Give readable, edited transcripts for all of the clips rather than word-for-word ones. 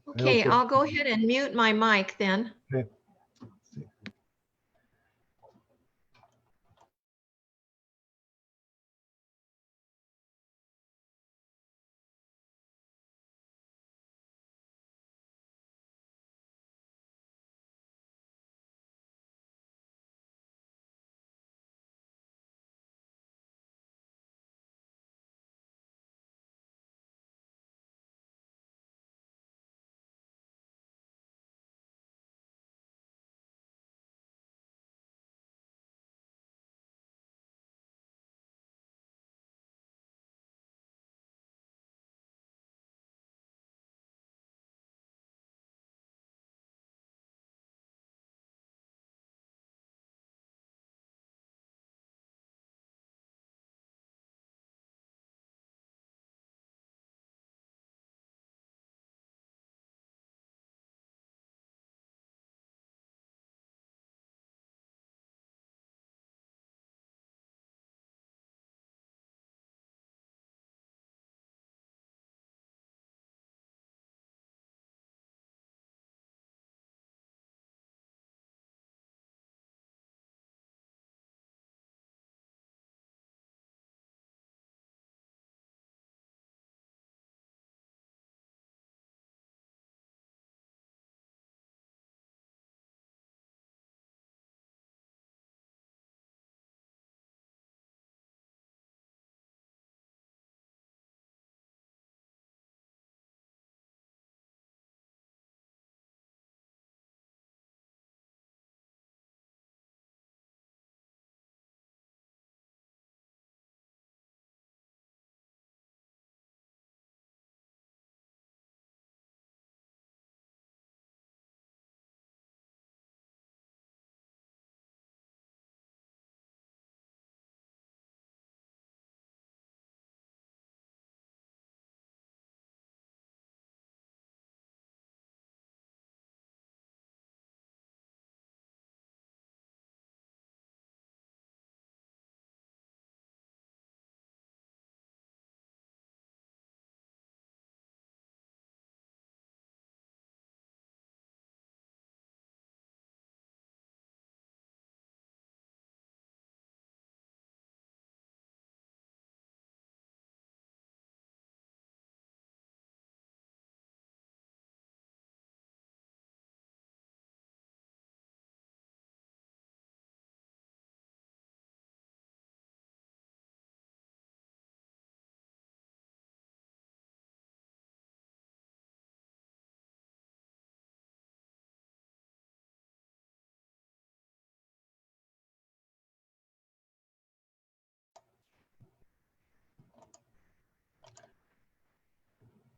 Okay, I'll go ahead and mute my mic then. Okay.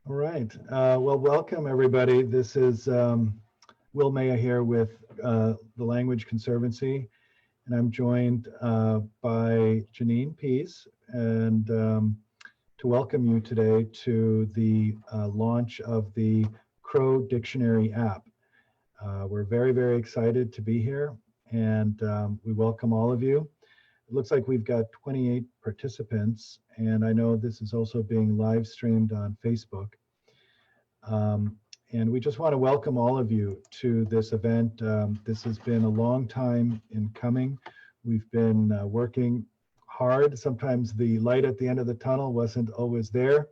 All right. Well, welcome everybody. This is Will Maya here with the Language Conservancy, and I'm joined by Janine Pease, and to welcome you today to the launch of the Crow Dictionary app. We're very, very excited to be here, and we welcome all of you. It looks like we've got 28 participants, and I know this is also being live streamed on Facebook. And we just want to welcome all of you to this event. This has been a long time in coming. We've been working hard. Sometimes the light at the end of the tunnel wasn't always there,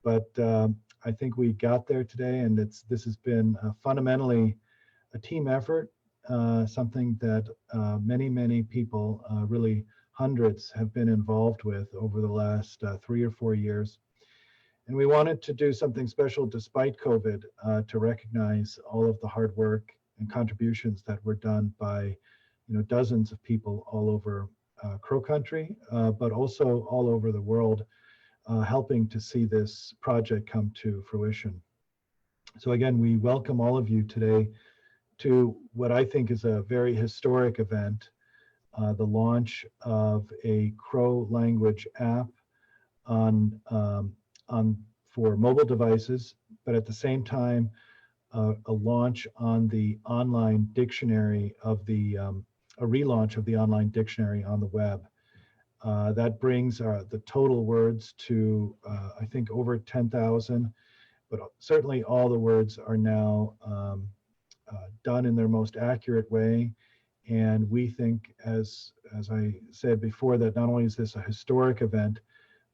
but I think we got there today, and this has been fundamentally a team effort, something that many, many people, really hundreds, have been involved with over the last 3 or 4 years. And we wanted to do something special despite COVID to recognize all of the hard work and contributions that were done by dozens of people all over Crow Country, but also all over the world, helping to see this project come to fruition. So again, we welcome all of you today to what I think is a very historic event, the launch of a Crow language app for mobile devices, but at the same time, a launch on the online dictionary of a relaunch of the online dictionary on the web. That brings the total words to, I think, over 10,000. but certainly all the words are now done in their most accurate way. And we think, as I said before, that not only is this a historic event,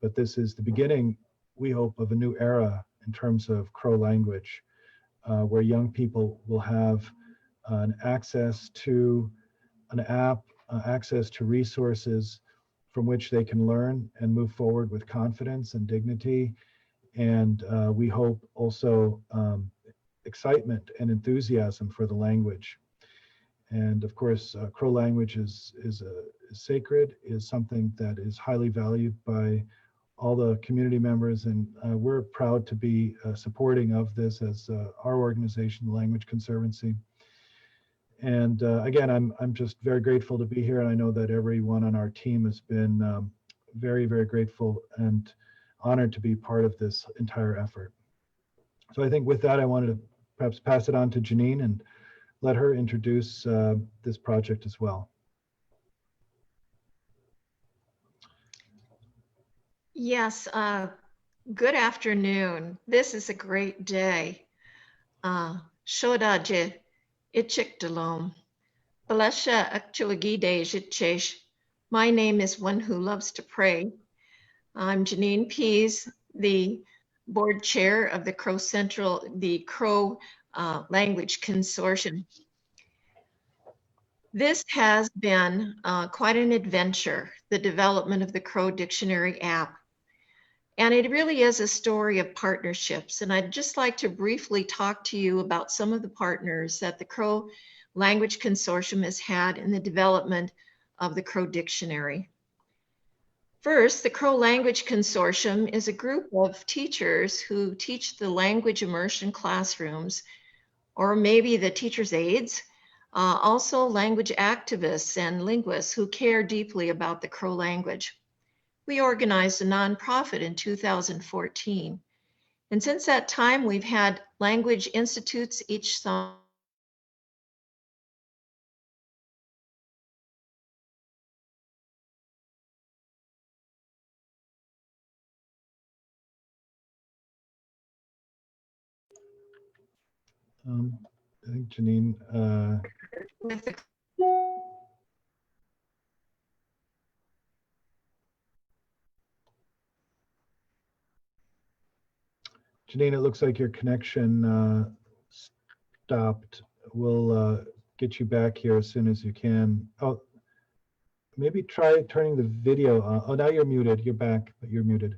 but this is the beginning, we hope, of a new era in terms of Crow language, where young people will have an access to an app, access to resources from which they can learn and move forward with confidence and dignity. And we hope also excitement and enthusiasm for the language. And of course, Crow language is sacred, is something that is highly valued by all the community members, and we're proud to be supporting of this as our organization, the Language Conservancy. And again, I'm just very grateful to be here, and I know that everyone on our team has been very, very grateful and honored to be part of this entire effort. So I think with that, I wanted to perhaps pass it on to Janine and let her introduce this project as well. Yes, good afternoon. This is a great day. Shodaje Ichikdalom. Balasha Akchuagide Jitchesh. My name is One Who Loves to Pray. I'm Janine Pease, the board chair of the Crow Language Consortium. This has been quite an adventure, the development of the Crow Dictionary app. And it really is a story of partnerships. And I'd just like to briefly talk to you about some of the partners that the Crow Language Consortium has had in the development of the Crow Dictionary. First, the Crow Language Consortium is a group of teachers who teach the language immersion classrooms, or maybe the teacher's aides, also language activists and linguists who care deeply about the Crow language. We organized a nonprofit in 2014. And since that time, we've had language institutes each summer. I think Janine. Janine, it looks like your connection stopped. We'll get you back here as soon as you can. Oh, maybe try turning the video on. Oh, now you're muted. You're back, but you're muted.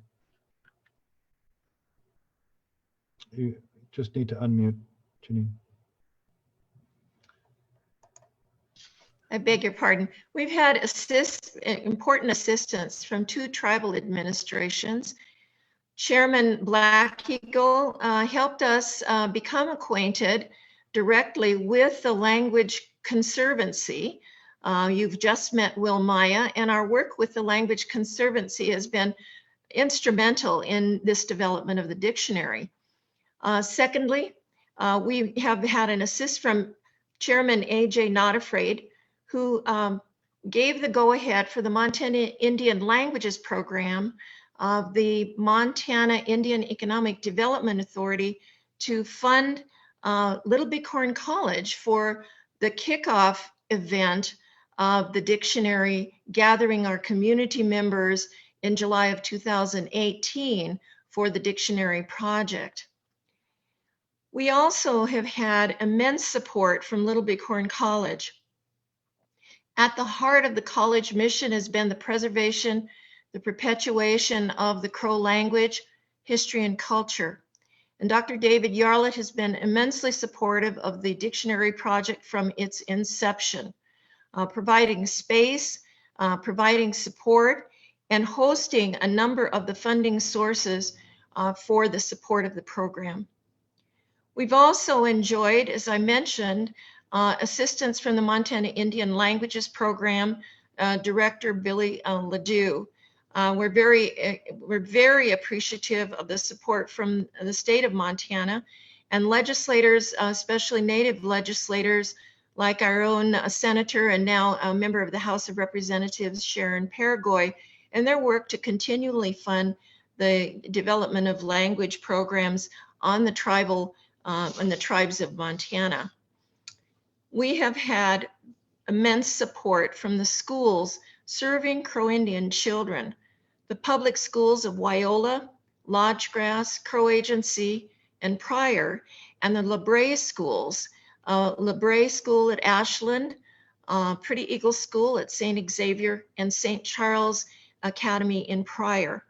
You just need to unmute, Janine. I beg your pardon. We've had important assistance from 2 tribal administrations. Chairman Black Eagle helped us become acquainted directly with the Language Conservancy. You've just met Will Maya, and our work with the Language Conservancy has been instrumental in this development of the dictionary. Secondly, we have had an assist from Chairman A.J. Not Afraid, who gave the go-ahead for the Montana Indian Languages Program of the Montana Indian Economic Development Authority to fund Little Bighorn College for the kickoff event of the dictionary, gathering our community members in July of 2018 for the dictionary project. We also have had immense support from Little Bighorn College. At the heart of the college mission has been the preservation, the perpetuation of the Crow language, history, and culture. And Dr. David Yarlet has been immensely supportive of the dictionary project from its inception, providing space, providing support, and hosting a number of the funding sources for the support of the program. We've also enjoyed, as I mentioned, assistance from the Montana Indian Languages Program, Director Billy Ledoux. We're very appreciative of the support from the state of Montana and legislators, especially Native legislators like our own senator and now a member of the House of Representatives, Sharon Paragoy, and their work to continually fund the development of language programs on the tribal and the tribes of Montana. We have had immense support from the schools serving Crow Indian children, the public schools of Wyola, Lodgegrass, Crow Agency, and Pryor, and the LeBray schools, LeBray School at Ashland, Pretty Eagle School at St. Xavier, and St. Charles Academy in Pryor.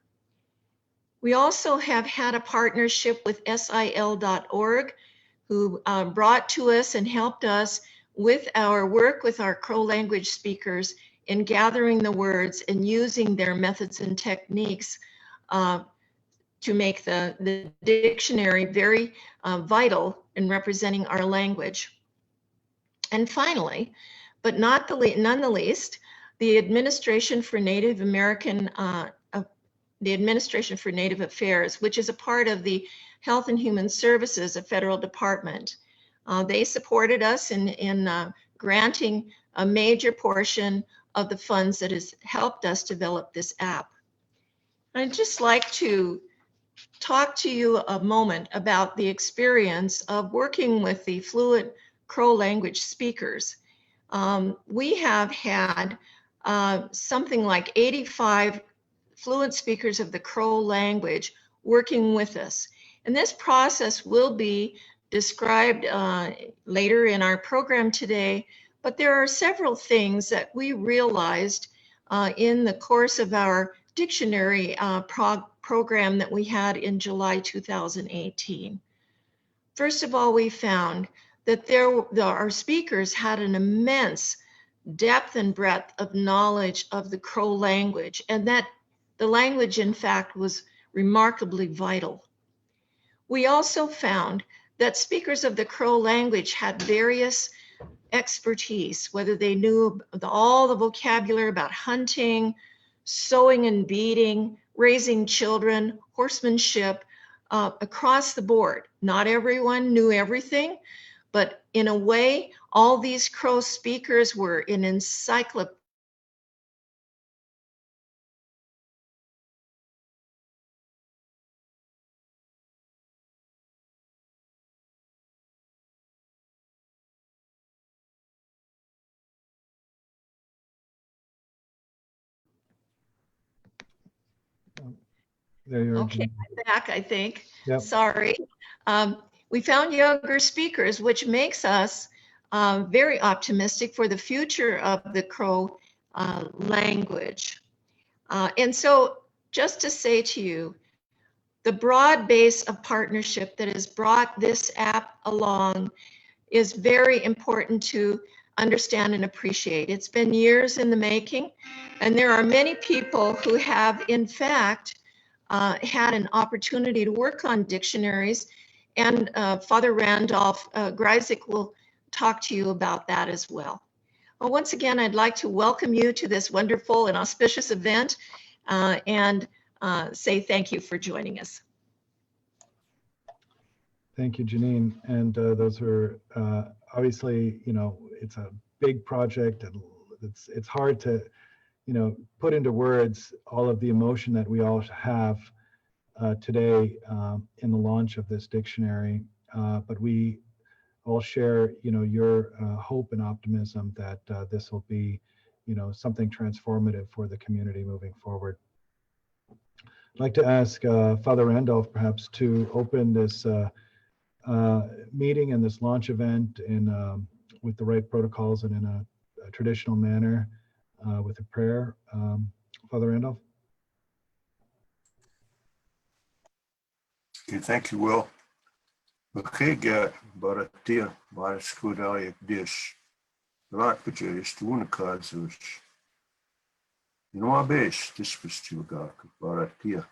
We also have had a partnership with SIL.org, who brought to us and helped us with our work with our Crow language speakers in gathering the words and using their methods and techniques to make the dictionary very vital in representing our language. And finally, but none the least, the Administration for Native American, the Administration for Native Affairs, which is a part of the Health and Human Services, a federal department. They supported us in granting a major portion of the funds that has helped us develop this app. I'd just like to talk to you a moment about the experience of working with the fluent Crow language speakers. We have had something like 85 fluent speakers of the Crow language working with us. And this process will be described later in our program today, but there are several things that we realized in the course of our dictionary program that we had in July 2018. First of all, we found that our speakers had an immense depth and breadth of knowledge of the Crow language, and that the language, in fact, was remarkably vital. We also found that speakers of the Crow language had various expertise, whether they knew all the vocabulary about hunting, sewing and beading, raising children, horsemanship, across the board. Not everyone knew everything, but in a way, all these Crow speakers were an encyclopedia. There you are. Okay, I'm back, I think. Yep. Sorry. We found younger speakers, which makes us very optimistic for the future of the Crow language. And so just to say to you, the broad base of partnership that has brought this app along is very important to understand and appreciate. It's been years in the making, and there are many people who have, in fact, had an opportunity to work on dictionaries, and Father Randolph Greisick will talk to you about that as well. Well, once again, I'd like to welcome you to this wonderful and auspicious event and say thank you for joining us. Thank you, Janine. And those are obviously, you know, it's a big project, and it's hard to, you know, put into words all of the emotion that we all have today in the launch of this dictionary. But we all share, you know, your hope and optimism that this will be, you know, something transformative for the community moving forward. I'd like to ask Father Randolph perhaps to open this meeting and this launch event in with the right protocols and in a traditional manner with a prayer. Father Randolph. Okay, thank you, Will. Okay, Baratia, Baraskudayak dish, Rakpajays, Tunakazus. You know, I base this was to Baratia,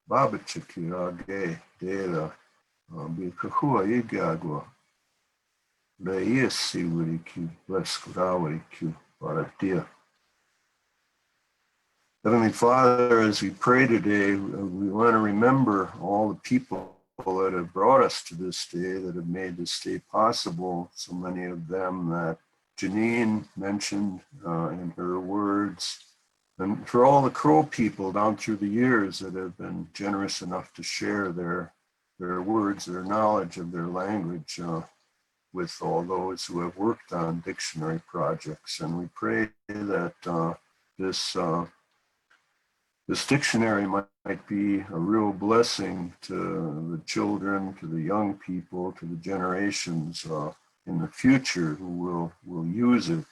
Babachaki, Gay, Dela, Bikahua, Igagua, Layesi, Wiki, Weskudawi, Baratia. Heavenly Father, as we pray today, we want to remember all the people that have brought us to this day, that have made this day possible. So many of them that Janine mentioned in her words, and for all the Crow people down through the years that have been generous enough to share their their words, their knowledge of their language with all those who have worked on dictionary projects. And we pray that this dictionary might be a real blessing to the children, to the young people, to the generations in the future who will use it.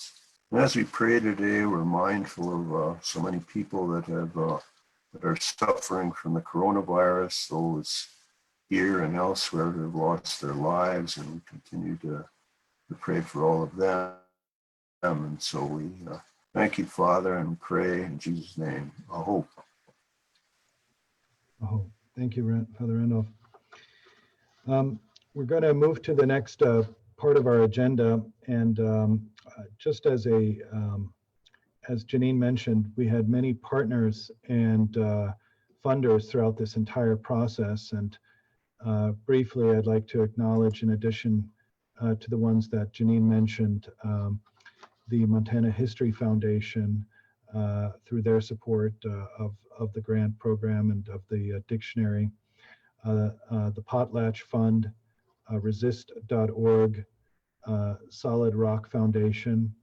And as we pray today, we're mindful of so many people that are suffering from the coronavirus, those here and elsewhere who have lost their lives, and we continue to pray for all of them. And so we thank you, Father, and pray in Jesus' name. I hope. Oh, thank you, Father Randolph. We're going to move to the next part of our agenda, and just as Janine mentioned, we had many partners and funders throughout this entire process. And briefly, I'd like to acknowledge, in addition to the ones that Janine mentioned, the Montana History Foundation, through their support of the grant program and of the dictionary, the Potlatch Fund, resist.org, Solid Rock Foundation,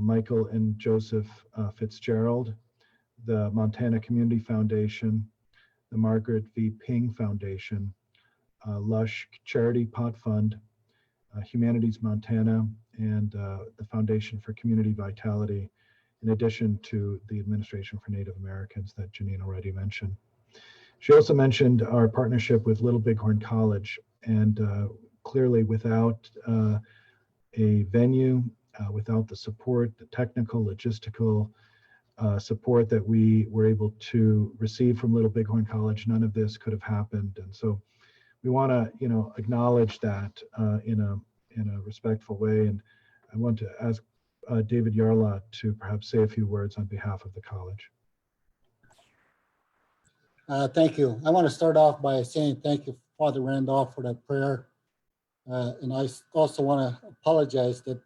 Michael and Joseph Fitzgerald, the Montana Community Foundation, the Margaret V. Ping Foundation, Lush Charity Pot Fund, Humanities Montana, and the Foundation for Community Vitality, in addition to the Administration for Native Americans that Janine already mentioned. She also mentioned our partnership with Little Bighorn College, and clearly without a venue, without the support, the technical, logistical support that we were able to receive from Little Bighorn College, none of this could have happened. And so we want to, acknowledge that in a respectful way. And I want to ask David Yarlet to perhaps say a few words on behalf of the college. Thank you. I want to start off by saying thank you, Father Randolph, for that prayer. And I also want to apologize that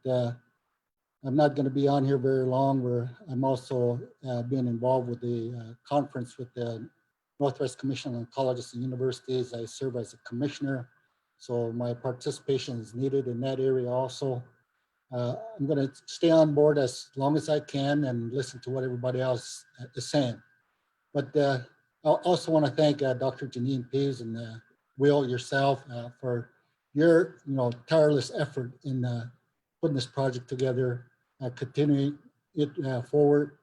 I'm not going to be on here very long. I'm also being involved with the conference with the Northwest Commission on Colleges and Universities. I serve as a commissioner, so my participation is needed in that area also. I'm going to stay on board as long as I can and listen to what everybody else is saying. But I also want to thank Dr. Janine Pease and Will, yourself, for your tireless effort in putting this project together, continuing it forward.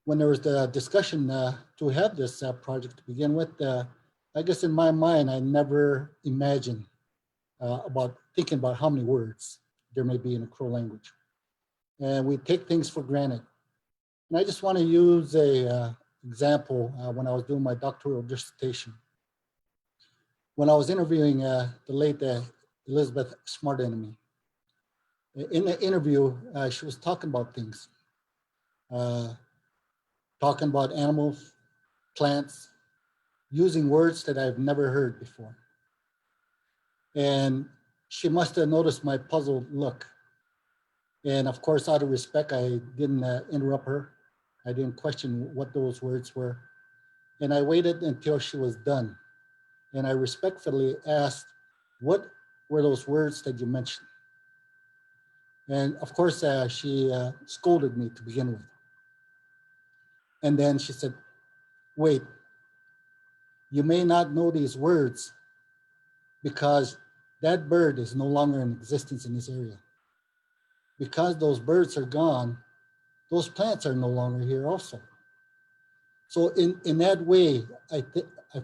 When there was the discussion to have this project to begin with, I guess in my mind, I never imagined thinking about how many words there may be in a Crow language. And we take things for granted. And I just want to use a example when I was doing my doctoral dissertation. When I was interviewing the late Elizabeth Smartenemy. In the interview, she was talking about things, talking about animals, plants, using words that I've never heard before. And she must have noticed my puzzled look. And of course, out of respect, I didn't interrupt her. I didn't question what those words were. And I waited until she was done. And I respectfully asked, what were those words that you mentioned? And of course, she scolded me to begin with. And then she said, wait, you may not know these words because that bird is no longer in existence in this area. Because those birds are gone, those plants are no longer here also. So in that way, I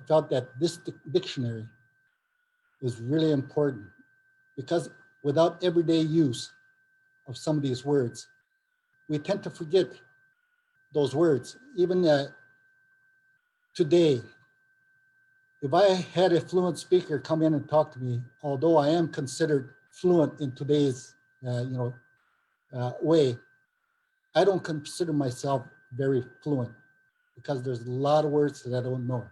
felt that this dictionary is really important, because without everyday use of some of these words, we tend to forget those words. Even today, if I had a fluent speaker come in and talk to me, although I am considered fluent in today's way, I don't consider myself very fluent because there's a lot of words that I don't know.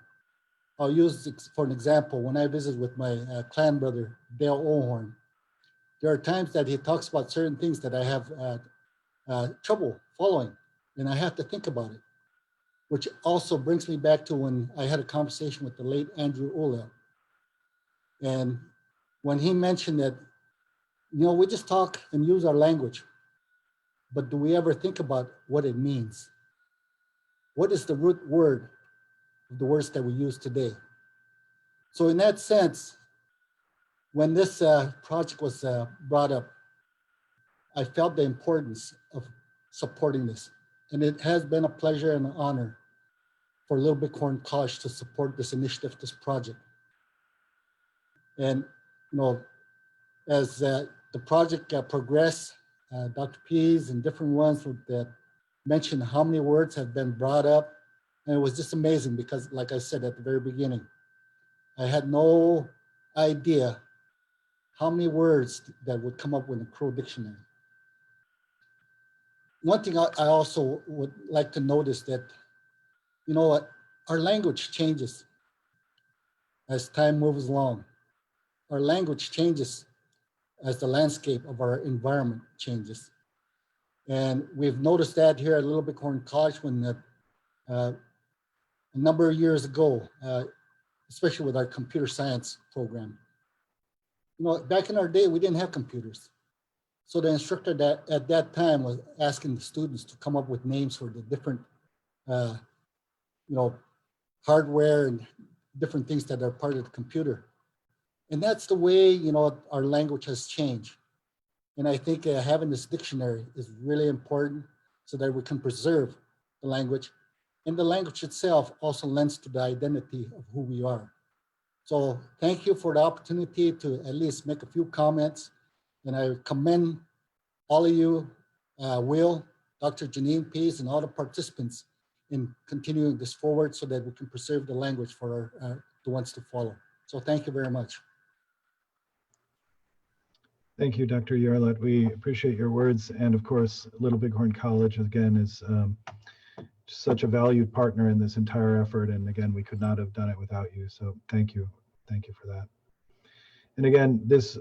I'll use for an example, when I visit with my clan brother, Dale Ohorn, there are times that he talks about certain things that I have trouble following, and I have to think about it, which also brings me back to when I had a conversation with the late Andrew Olel. And when he mentioned that, we just talk and use our language, but do we ever think about what it means? What is the root word of the words that we use today? So in that sense, when this project was brought up, I felt the importance of supporting this. And it has been a pleasure and an honor for Little Bighorn College to support this initiative, this project. And as the project progressed, Dr. Pease and different ones would mention how many words have been brought up. And it was just amazing because, like I said at the very beginning, I had no idea how many words that would come up with the Crow dictionary. One thing I also would like to notice that, our language changes as time moves along. Our language changes as the landscape of our environment changes. And we've noticed that here at Little Bighorn College when a number of years ago, especially with our computer science program. Back in our day, we didn't have computers. So the instructor that at that time was asking the students to come up with names for the different, hardware and different things that are part of the computer. And that's the way, our language has changed. And I think having this dictionary is really important so that we can preserve the language. And the language itself also lends to the identity of who we are. So thank you for the opportunity to at least make a few comments. And I commend all of you, Will, Dr. Janine Pease, and all the participants in continuing this forward so that we can preserve the language for the ones to follow. So thank you very much. Thank you, Dr. Yarlet. We appreciate your words. And of course, Little Bighorn College, again, is such a valued partner in this entire effort. And again, we could not have done it without you. So thank you. Thank you for that. And again, this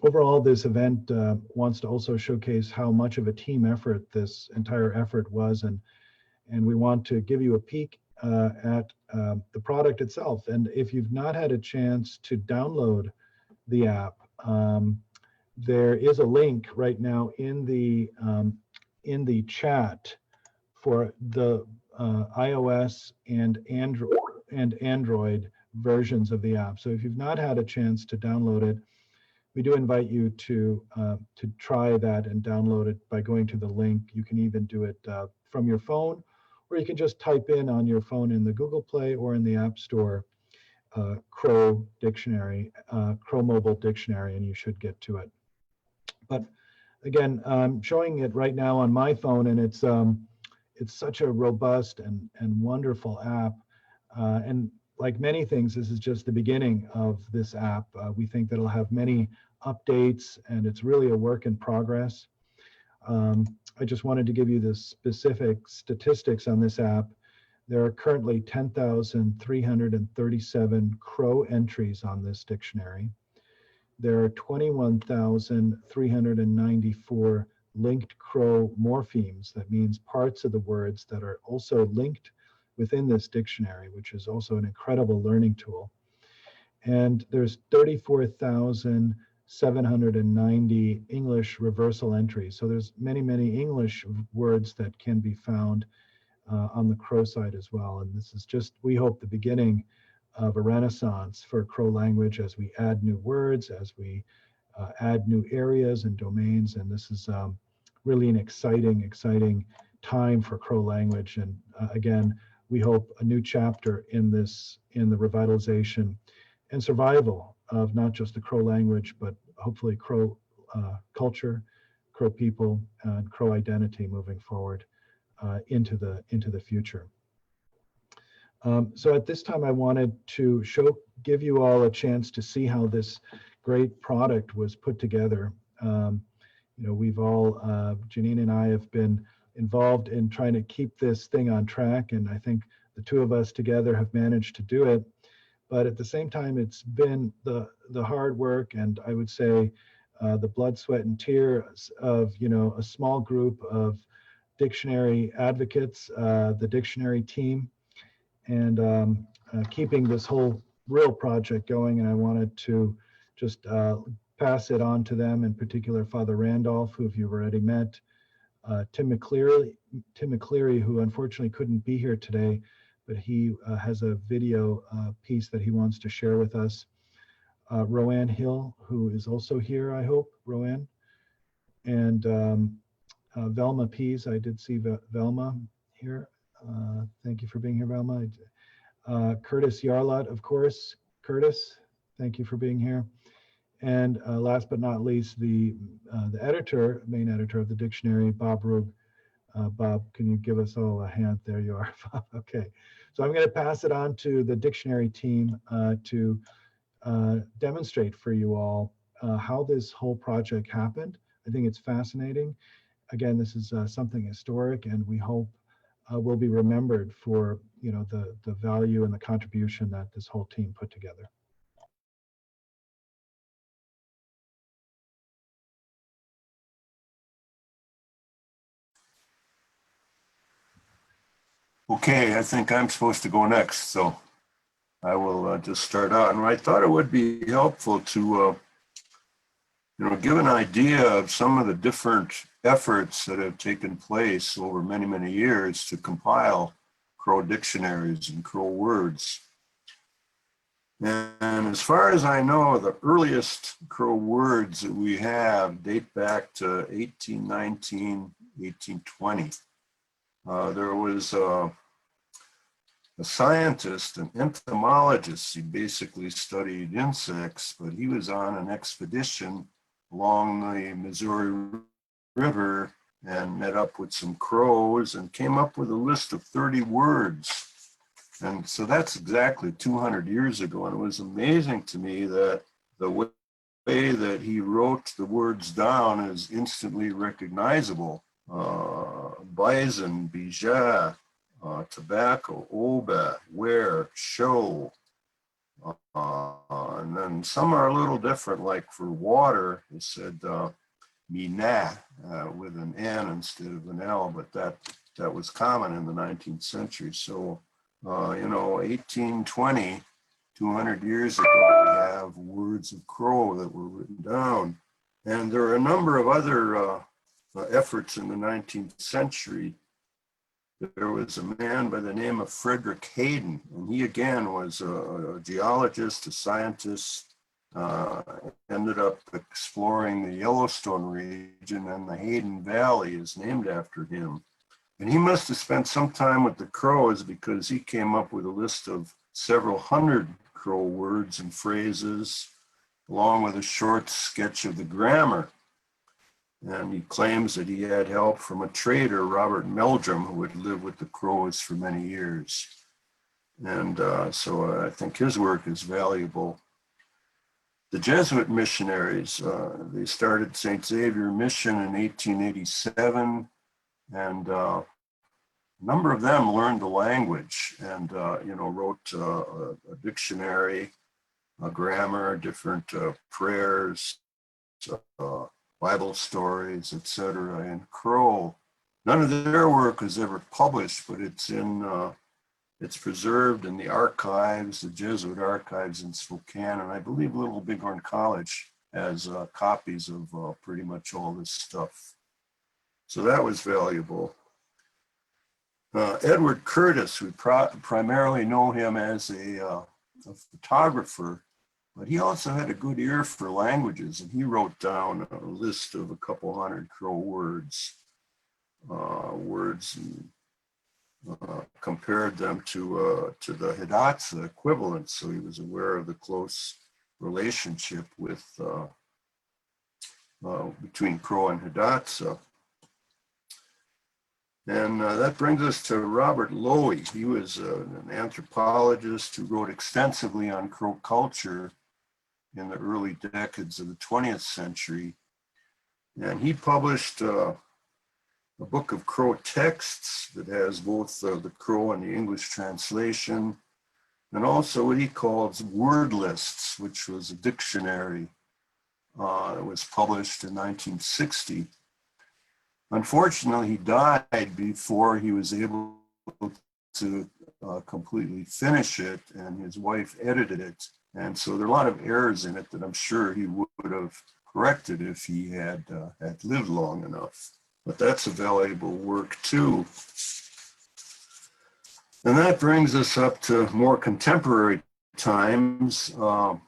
overall, this event wants to also showcase how much of a team effort this entire effort was. And we want to give you a peek at the product itself. And if you've not had a chance to download the app, there is a link right now in the chat for the iOS and Android versions of the app. So if you've not had a chance to download it, we do invite you to try that and download it by going to the link. You can even do it from your phone, or you can just type in on your phone in the Google Play or in the App Store, Crow Dictionary, Crow Mobile Dictionary, and you should get to it. But again, I'm showing it right now on my phone, and it's such a robust and wonderful app. And like many things, this is just the beginning of this app. We think that it'll have many updates, and it's really a work in progress. I just wanted to give you the specific statistics on this app. There are currently 10,337 Crow entries on this dictionary. There are 21,394 linked Crow morphemes. That means parts of the words that are also linked within this dictionary, which is also an incredible learning tool. And there's 34,790 English reversal entries. So there's many, many English words that can be found on the Crow side as well. And this is just, we hope, the beginning of a renaissance for Crow language as we add new words, as we add new areas and domains. And this is really an exciting time for Crow language. And again, we hope a new chapter in the revitalization and survival of not just the Crow language, but hopefully Crow culture, Crow people, and Crow identity moving forward into the future. So at this time, I wanted to give you all a chance to see how this great product was put together. We've all, Janine and I have been involved in trying to keep this thing on track, and I think the two of us together have managed to do it. But at the same time, it's been the hard work, and I would say the blood, sweat, and tears of a small group of dictionary advocates, the dictionary team, and keeping this whole real project going, and I wanted to just pass it on to them, in particular Father Randolph, who you've already met, Tim McCleary, who unfortunately couldn't be here today, but he has a video piece that he wants to share with us. Rowan Hill, who is also here, I hope, Rowan. And Velma Pease, I did see Velma here. Thank you for being here, Velma. Curtis Yarlet, of course. Curtis, thank you for being here. And last but not least, the editor, main editor of the dictionary, Bob Rugg. Bob, can you give us all a hand? There you are, Bob. Okay. So I'm going to pass it on to the dictionary team to demonstrate for you all how this whole project happened. I think it's fascinating. Again, this is something historic, and we hope will be remembered for the value and the contribution that this whole team put together. Okay, I think I'm supposed to go next, so I will just start out. And I thought it would be helpful to give an idea of some of the different efforts that have taken place over many, many years to compile Crow dictionaries and Crow words. And as far as I know, the earliest Crow words that we have date back to 1819, 1820. There was a scientist, an entomologist. He basically studied insects, but he was on an expedition along the Missouri River and met up with some crows and came up with a list of 30 words. And so that's exactly 200 years ago. And it was amazing to me that the way that he wrote the words down is instantly recognizable. Bison, bija, tobacco, oba, wear, show. And then some are a little different, like for water, it said mina with an N instead of an L, but that was common in the 19th century. So, 1820, 200 years ago, we have words of Crow that were written down. And there are a number of other efforts in the 19th century. There was a man by the name of Frederick Hayden, and he again was a geologist, a scientist, ended up exploring the Yellowstone region, and the Hayden Valley is named after him. And he must have spent some time with the Crows because he came up with a list of several hundred Crow words and phrases, along with a short sketch of the grammar. And he claims that he had help from a trader, Robert Meldrum, who had lived with the Crows for many years. And so I think his work is valuable. The Jesuit missionaries, they started St. Xavier Mission in 1887, and a number of them learned the language and, wrote a dictionary, a grammar, different prayers, Bible stories, etc. in Crow. None of their work was ever published, but it's preserved in the archives, the Jesuit archives in Spokane, and I believe Little Bighorn College has copies of pretty much all this stuff. So that was valuable. Edward Curtis, we primarily know him as a photographer, but he also had a good ear for languages, and he wrote down a list of a couple hundred Crow words, and compared them to the Hidatsa equivalent. So he was aware of the close relationship with between Crow and Hidatsa. And that brings us to Robert Loewy. He was an anthropologist who wrote extensively on Crow culture in the early decades of the 20th century. And he published a book of Crow texts that has both the Crow and the English translation, and also what he calls word lists, which was a dictionary that was published in 1960. Unfortunately, he died before he was able to completely finish it, and his wife edited it. And so there are a lot of errors in it that I'm sure he would have corrected if he had lived long enough. But that's a valuable work too. And that brings us up to more contemporary times. I'd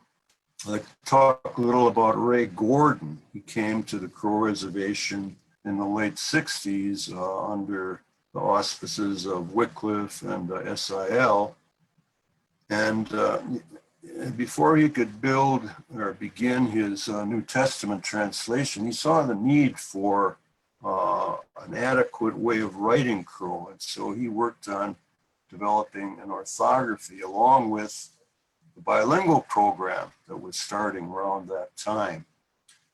like to talk a little about Ray Gordon. He came to the Crow Reservation in the late 60s under the auspices of Wycliffe and SIL. And before he could build or begin his New Testament translation, he saw the need for an adequate way of writing Crow. And so he worked on developing an orthography along with the bilingual program that was starting around that time.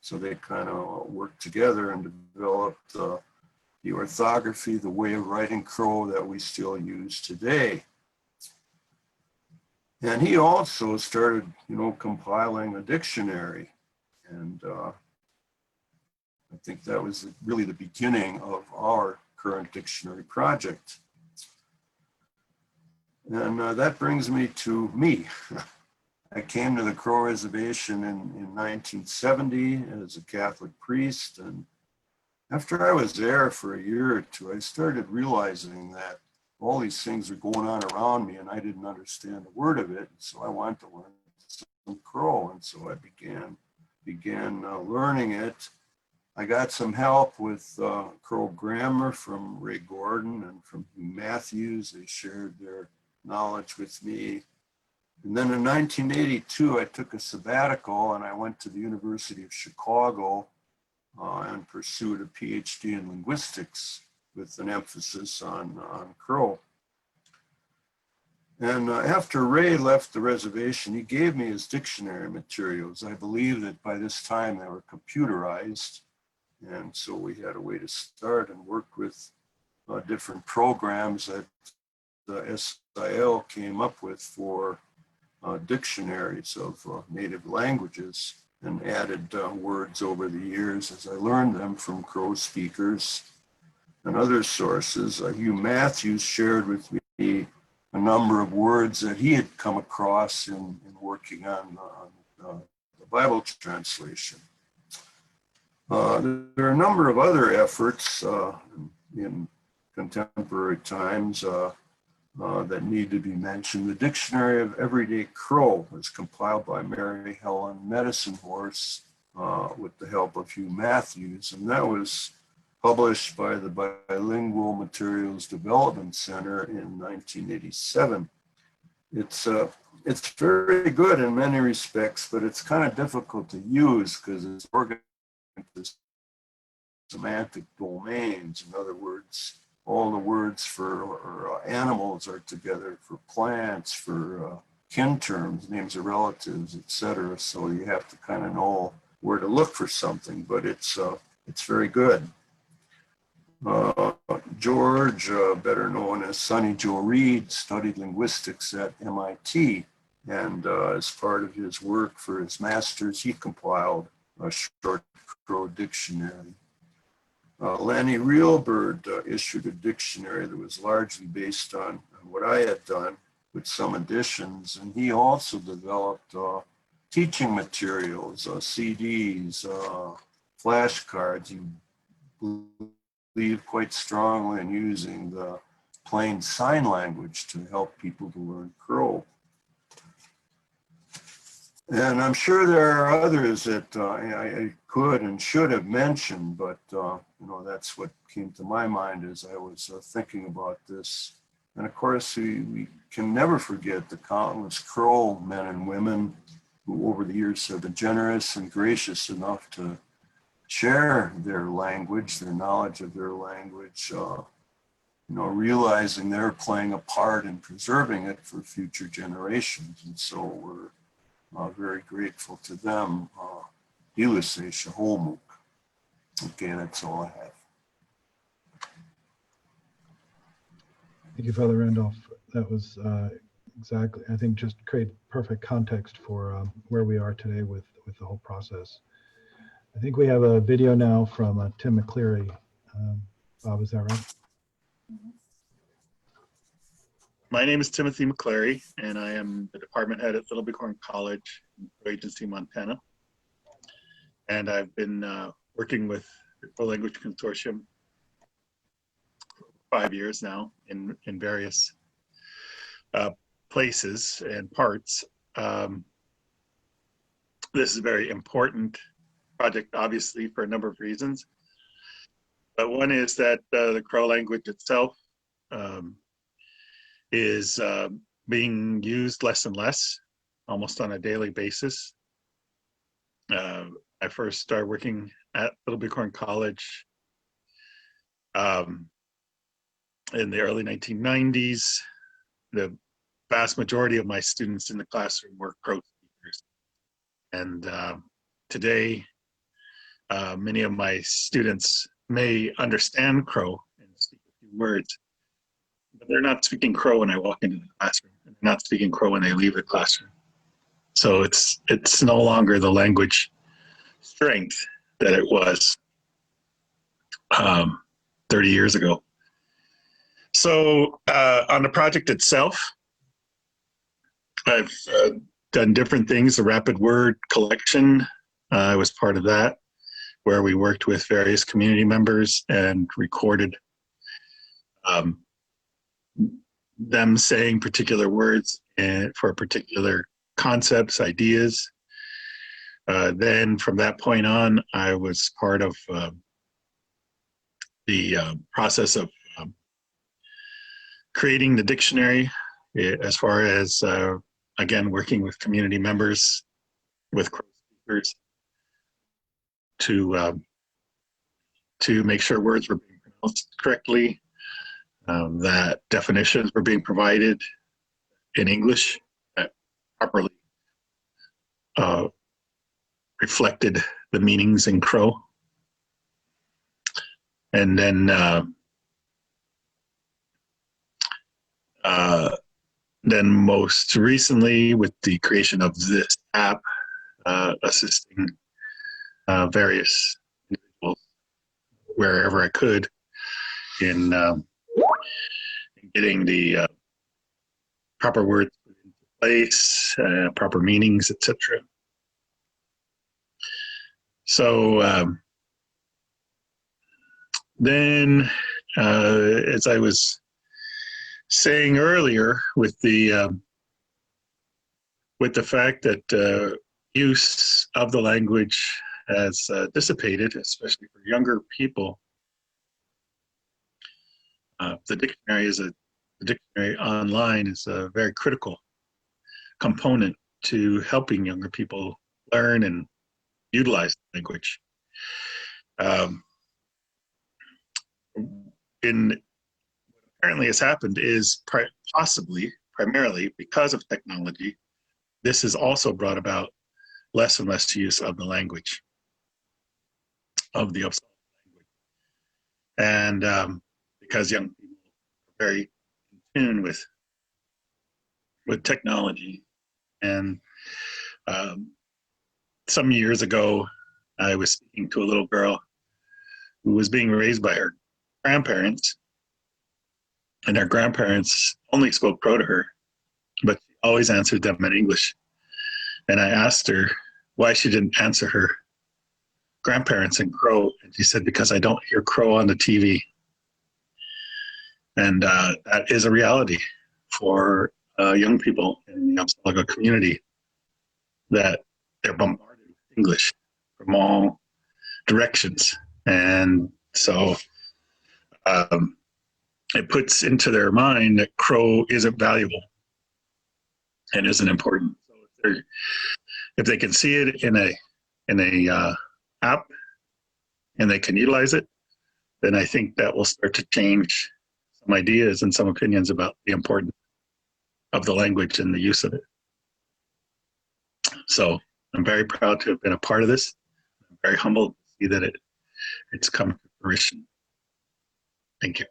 So they kind of worked together and developed the orthography, the way of writing Crow that we still use today. And he also started, compiling a dictionary. And I think that was really the beginning of our current dictionary project. And that brings me to me. I came to the Crow Reservation in 1970 as a Catholic priest. And after I was there for a year or two, I started realizing that all these things were going on around me and I didn't understand a word of it. So I wanted to learn some Crow. And so I began learning it. I got some help with Crow grammar from Ray Gordon and from Hugh Matthews. They shared their knowledge with me. And then in 1982, I took a sabbatical and I went to the University of Chicago and pursued a PhD in linguistics with an emphasis on Crow. And after Ray left the reservation, he gave me his dictionary materials. I believe that by this time they were computerized. And so we had a way to start and work with different programs that the SIL came up with for dictionaries of native languages, and added words over the years as I learned them from Crow speakers and other sources. Hugh Matthews shared with me a number of words that he had come across in working on the Bible translation. There are a number of other efforts in contemporary times that need to be mentioned. The Dictionary of Everyday Crow was compiled by Mary Helen Medicine Horse with the help of Hugh Matthews, and that was published by the Bilingual Materials Development Center in 1987. It's very good in many respects, but it's kind of difficult to use because it's organized into semantic domains. In other words, all the words for animals are together, for plants, for kin terms, names of relatives, etc. So you have to kind of know where to look for something, but it's very good. George, better known as Sonny Joe Reed, studied linguistics at MIT, and as part of his work for his master's, he compiled a short Crow dictionary. Lanny Reelbird issued a dictionary that was largely based on what I had done with some additions, and he also developed teaching materials, CDs, flashcards. He believed quite strongly in using the plain sign language to help people to learn Crow. And I'm sure there are others that I could and should have mentioned, but that's what came to my mind as I was thinking about this. And of course, we can never forget the countless Crow men and women who over the years have been generous and gracious enough to share their language, their knowledge of their language, realizing they're playing a part in preserving it for future generations. And so we're very grateful to them. Dilisay Shahomuk. Okay, that's all I have. Thank you, Father Randolph. That was exactly, I think, just create perfect context for where we are today with the whole process. I think we have a video now from Tim McCleary. Bob, is that right? My name is Timothy McClary, and I am the department head at Little Bighorn College in Crow Agency, Montana. And I've been working with the Crow Language Consortium for 5 years now in various places and parts. This is a very important project, obviously, for a number of reasons. But one is that the Crow language itself is being used less and less, almost on a daily basis. I first started working at Little Bighorn College in the early 1990s. The vast majority of my students in the classroom were Crow speakers. And today, many of my students may understand Crow and speak a few words, but they're not speaking Crow when I walk into the classroom. And they're not speaking Crow when they leave the classroom. So it's no longer the language strength that it was 30 years ago. So on the project itself, I've done different things. The rapid word collection, I was part of that, where we worked with various community members and recorded them saying particular words for particular concepts, ideas. Then from that point on, I was part of the process of creating the dictionary, as far as, again, working with community members, with Crow speakers, to make sure words were being pronounced correctly, that definitions were being provided in English that properly reflected the meanings in Crow. And then most recently, with the creation of this app, assisting various individuals wherever I could in getting the proper words put into place, proper meanings, etc. So then, as I was saying earlier, with the fact that use of the language has dissipated, especially for younger people, the dictionary online is a very critical component to helping younger people learn and utilize the language. What apparently has happened is primarily because of technology, this has also brought about less and less use of the language, of the obsolete language. And because young people are very in tune with technology. And some years ago, I was speaking to a little girl who was being raised by her grandparents, and her grandparents only spoke Crow to her, but she always answered them in English. And I asked her why she didn't answer her grandparents in Crow, and she said, because I don't hear Crow on the TV. And that is a reality for young people in the Upsalaga community, that they're bombarded with English from all directions. And so it puts into their mind that Crow isn't valuable and isn't important. So if they can see it in a app and they can utilize it, then I think that will start to change some ideas and some opinions about the importance of the language and the use of it. So I'm very proud to have been a part of this. I'm very humbled to see that it's come to fruition. Thank you.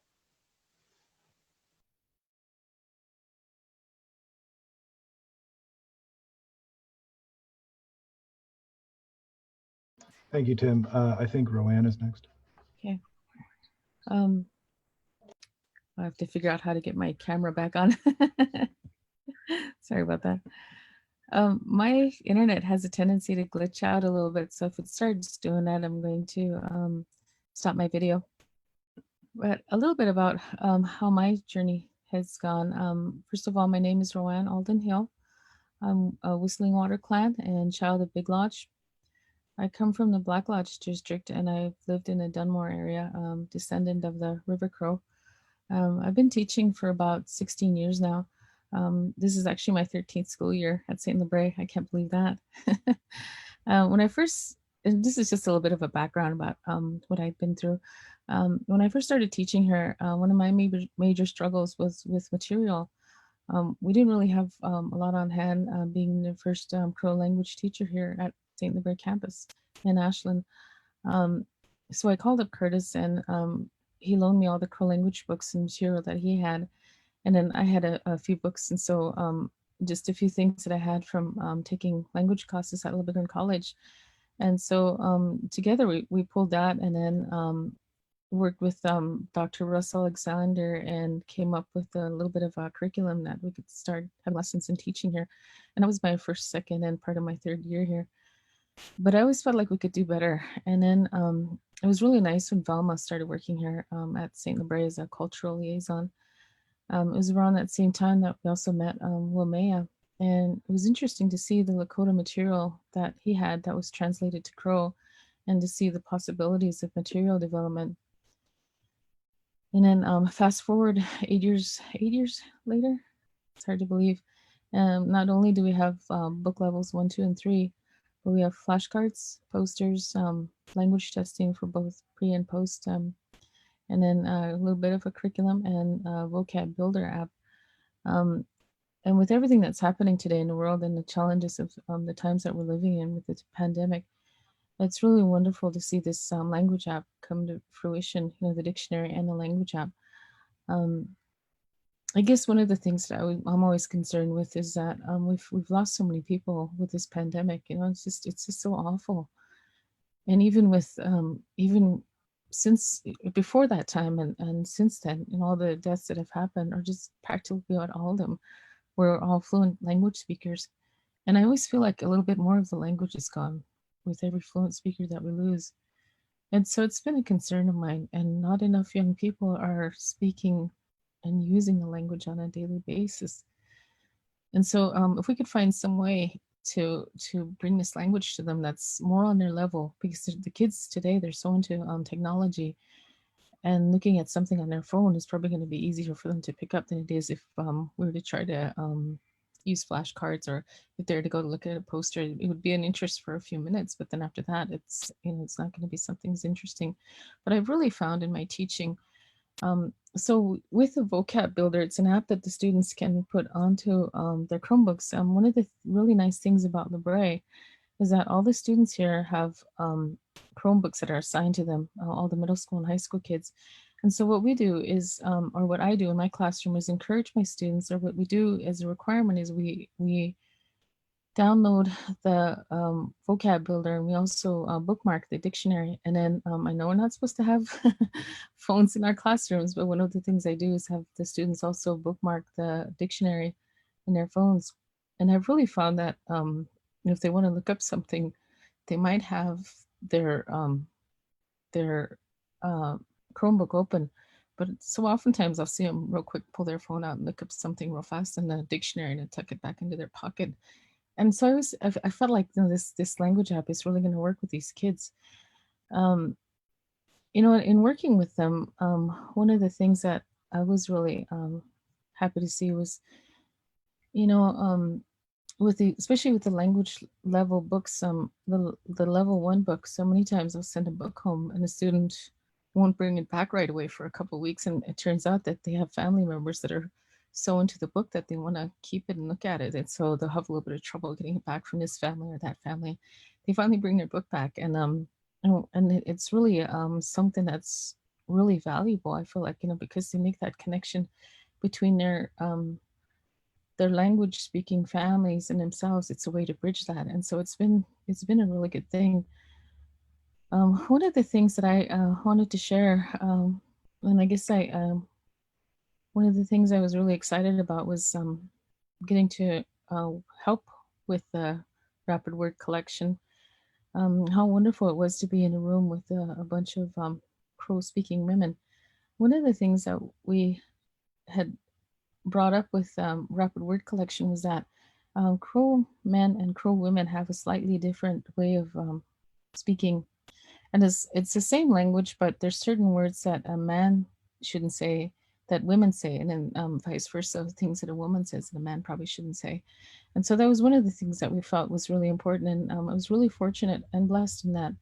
Thank you, Tim. I think Rowan is next. Okay. I have to figure out how to get my camera back on. Sorry about that. My internet has a tendency to glitch out a little bit, so if it starts doing that, I'm going to stop my video. But a little bit about how my journey has gone. First of all, my name is Rowan Alden Hill. I'm a Whistling Water clan and child of Big Lodge. I come from the Black Lodge district, and I've lived in the Dunmore area, descendant of the River Crow. I've been teaching for about 16 years now. This is actually my 13th school year at St. Lebre. I can't believe that. When I first, and this is just a little bit of a background about what I've been through. When I first started teaching here, one of my major struggles was with material. We didn't really have a lot on hand, being the first Crow language teacher here at St. Lebre campus in Ashland. So I called up Curtis, and he loaned me all the Crow language books and material that he had. And then I had a few books. And so just a few things that I had from taking language classes at Lebanon College. And so together we pulled that, and then worked with Dr. Russ Alexander and came up with a little bit of a curriculum that we could start having lessons in teaching here. And that was my first, second, and part of my third year here. But I always felt like we could do better. And then it was really nice when Velma started working here at St. Lebre as a cultural liaison. It was around that same time that we also met Wamea. And it was interesting to see the Lakota material that he had that was translated to Crow, and to see the possibilities of material development. And then fast forward 8 years later, it's hard to believe. Not only do we have book levels 1, 2, and 3, but we have flashcards, posters, language testing for both pre and post, and then a little bit of a curriculum and a vocab builder app. And with everything that's happening today in the world and the challenges of the times that we're living in with the pandemic, it's really wonderful to see this language app come to fruition, the dictionary and the language app. I guess one of the things that I'm always concerned with is that we've lost so many people with this pandemic. It's just so awful. And even with even since before that time and since then, all the deaths that have happened, or just practically about all of them, we're all fluent language speakers. And I always feel like a little bit more of the language is gone with every fluent speaker that we lose. And so it's been a concern of mine, and not enough young people are speaking and using the language on a daily basis. And so if we could find some way to bring this language to them that's more on their level, because the kids today, they're so into technology, and looking at something on their phone is probably going to be easier for them to pick up than it is if we were to try to use flashcards, or if they were to go to look at a poster. It would be an interest for a few minutes, but then after that, it's it's not going to be something as interesting. But I've really found in my teaching, so with the vocab builder, it's an app that the students can put onto their Chromebooks. One of the really nice things about Lebre is that all the students here have Chromebooks that are assigned to them, all the middle school and high school kids. And so what we do is, or what I do in my classroom, is encourage my students, or what we do as a requirement is we download the vocab builder, and we also bookmark the dictionary. And then I know we're not supposed to have phones in our classrooms, but one of the things I do is have the students also bookmark the dictionary in their phones. And I've really found that if they want to look up something, they might have their Chromebook open, but so oftentimes I'll see them real quick pull their phone out and look up something real fast in the dictionary and then tuck it back into their pocket. And so I felt like this language app is really going to work with these kids. In working with them, one of the things that I was really happy to see was, especially with the language level books, the level 1 book, so many times I'll send a book home and the student won't bring it back right away for a couple of weeks, and it turns out that they have family members that are so into the book that they want to keep it and look at it, and so they'll have a little bit of trouble getting it back from this family or that family. They finally bring their book back, and it's really something that's really valuable, I feel like, because they make that connection between their language speaking families and themselves. It's a way to bridge that, and so it's been a really good thing. One of the things that I wanted to share, and I guess one of the things I was really excited about was getting to help with the rapid word collection. How wonderful it was to be in a room with a bunch of Crow-speaking women. One of the things that we had brought up with rapid word collection was that Crow men and Crow women have a slightly different way of speaking. And it's the same language, but there's certain words that a man shouldn't say that women say, and then vice versa, things that a woman says that a man probably shouldn't say. And so that was one of the things that we felt was really important. And I was really fortunate and blessed in that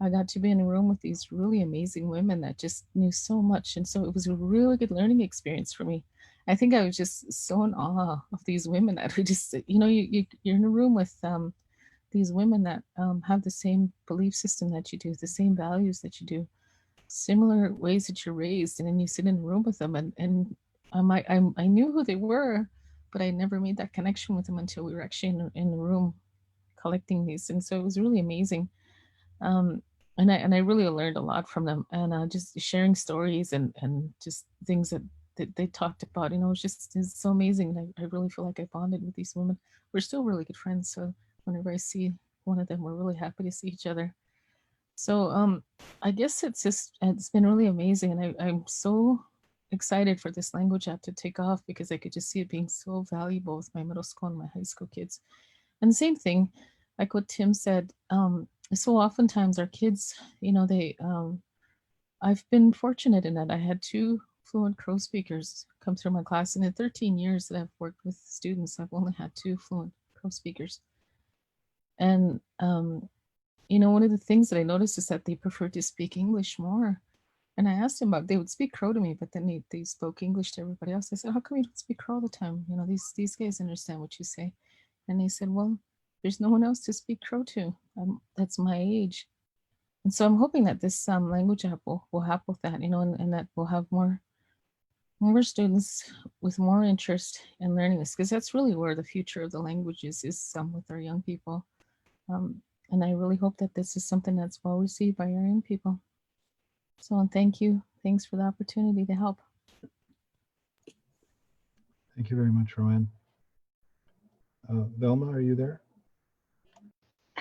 I got to be in a room with these really amazing women that just knew so much. And so it was a really good learning experience for me. I think I was just so in awe of these women that we just, you know, you're in a room with these women that have the same belief system that you do, the same values that you do, similar ways that you're raised, and then you sit in a room with them, and I knew who they were, but I never made that connection with them until we were actually in the room collecting these, and so it was really amazing. And I really learned a lot from them, and just sharing stories and just things that they talked about. You know, it's so amazing. And I really feel like I bonded with these women. We're still really good friends. So whenever I see one of them, we're really happy to see each other. So I guess it's been really amazing, and I'm so excited for this language app to take off because I could just see it being so valuable with my middle school and my high school kids. And the same thing, like what Tim said, so oftentimes our kids, you know, I've been fortunate in that I had 2 fluent Crow speakers come through my class, and in 13 years that I've worked with students, I've only had 2 fluent Crow speakers. And you know, one of the things that I noticed is that they prefer to speak English more. And I asked them about, they would speak Crow to me, but then they spoke English to everybody else. I said, how come you don't speak Crow all the time? You know, these guys understand what you say. And they said, well, there's no one else to speak Crow to. That's my age. And so I'm hoping that this language app will help with that, you know, and that we'll have more students with more interest in learning this, because that's really where the future of the languages is with our young people. And I really hope that this is something that's well received by our young people. So thank you. Thanks for the opportunity to help. Thank you very much, Rowan. Velma, are you there?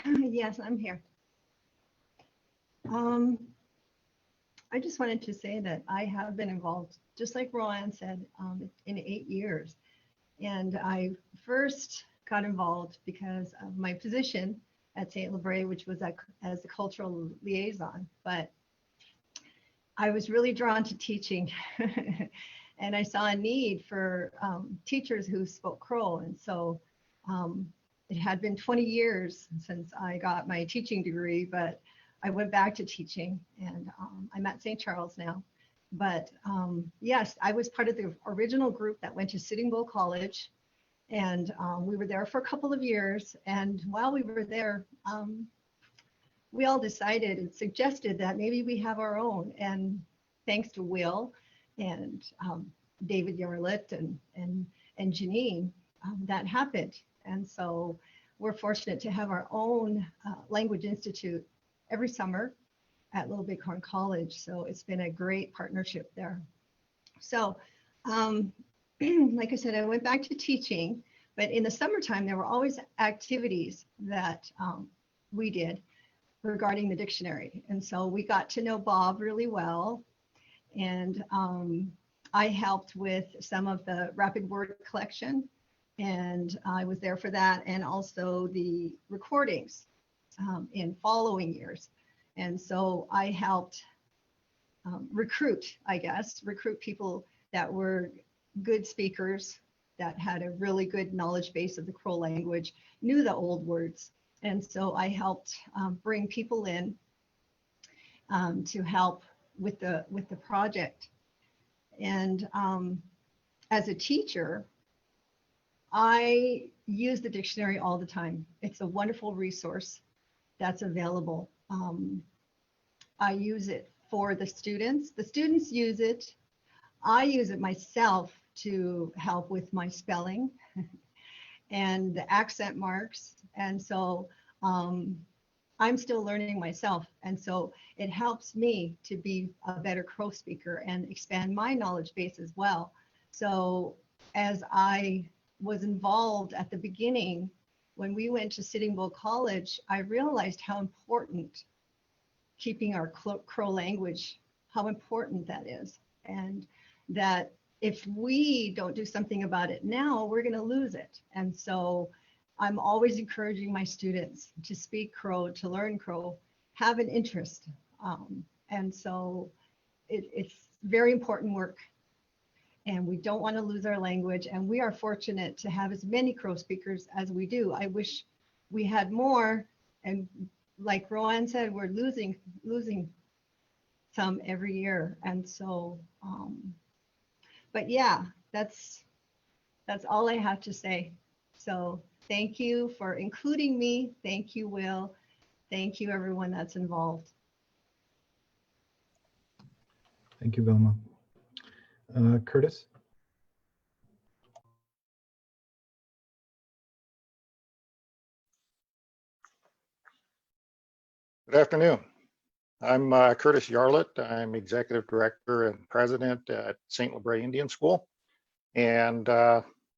Yes, I'm here. I just wanted to say that I have been involved, just like Rowan said, in 8 years. And I first got involved because of my position at St. Libre, which was as a cultural liaison. But I was really drawn to teaching. And I saw a need for teachers who spoke Crow. And so it had been 20 years since I got my teaching degree, but I went back to teaching, and I'm at St. Charles now. But yes, I was part of the original group that went to Sitting Bull College, and we were there for a couple of years. And while we were there, we all decided and suggested that maybe we have our own. And thanks to Will and David Yarlet and Janine, that happened. And so we're fortunate to have our own language institute every summer at Little Bighorn College. So it's been a great partnership there. So like I said, I went back to teaching, but in the summertime, there were always activities that we did regarding the dictionary. And so we got to know Bob really well. And I helped with some of the rapid word collection, and I was there for that, and also the recordings in following years. And so I helped recruit people that were good speakers, that had a really good knowledge base of the Crow language, knew the old words. And so I helped bring people in to help with the project. And as a teacher, I use the dictionary all the time. It's a wonderful resource that's available. I use it for the students. The students use it. I use it myself to help with my spelling and the accent marks. And so I'm still learning myself. And so it helps me to be a better Crow speaker and expand my knowledge base as well. So as I was involved at the beginning, when we went to Sitting Bull College, I realized how important keeping our Crow language, how important that is. And that if we don't do something about it now, we're going to lose it. And so I'm always encouraging my students to speak Crow, to learn Crow, have an interest. And so it's very important work. And we don't want to lose our language. And we are fortunate to have as many Crow speakers as we do. I wish we had more. And like Rowan said, we're losing some every year. And so, but yeah, that's all I have to say. So thank you for including me. Thank you, Will. Thank you, everyone that's involved. Thank you, Velma. Curtis? Good afternoon. I'm Curtis Yarlet. I'm Executive Director and President at St. Lebray Indian School. And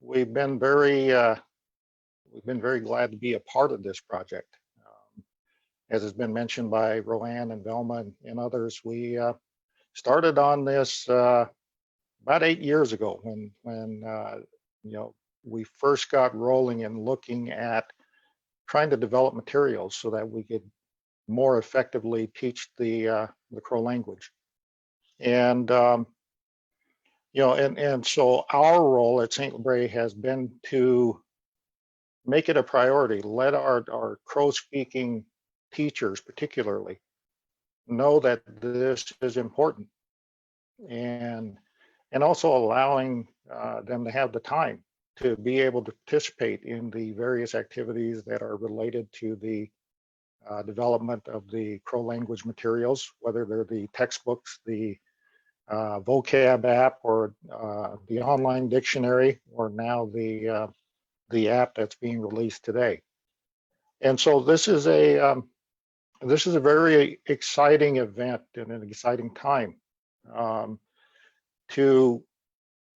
we've been very glad to be a part of this project. As has been mentioned by Rowan and Velma and others, we started on this about 8 years ago when we first got rolling and looking at trying to develop materials so that we could more effectively teach the Crow language. And and so our role at St. Lebray has been to make it a priority, let our Crow speaking teachers particularly know that this is important, and also allowing them to have the time to be able to participate in the various activities that are related to the development of the Crow language materials, whether they're the textbooks, the vocab app, or the online dictionary, or now the app that's being released today. And so this is a very exciting event and an exciting time to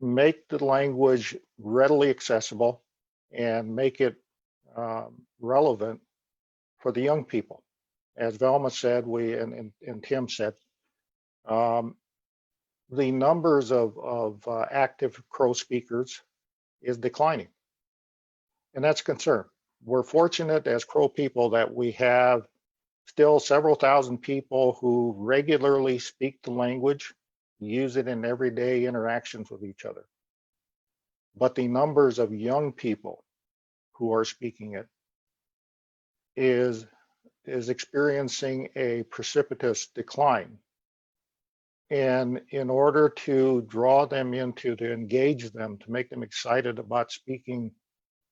make the language readily accessible and make it relevant for the young people. As Velma said, and Tim said, the numbers of active Crow speakers is declining, and that's a concern. We're fortunate as Crow people that we have still several thousand people who regularly speak the language, use it in everyday interactions with each other. But the numbers of young people who are speaking it is experiencing a precipitous decline. And in order to draw them into, to engage them, to make them excited about speaking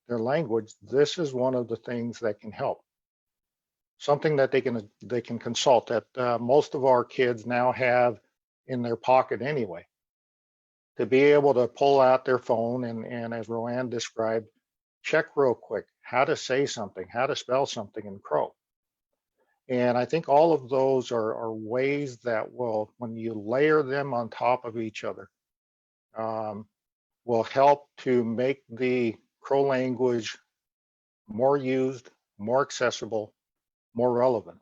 their language, this is one of the things that can help. Something that they can consult, that most of our kids now have in their pocket anyway, to be able to pull out their phone and as Rowan described, check real quick how to say something, how to spell something in Crow. And I think all of those are ways that will, when you layer them on top of each other, will help to make the Crow language more used, more accessible, more relevant.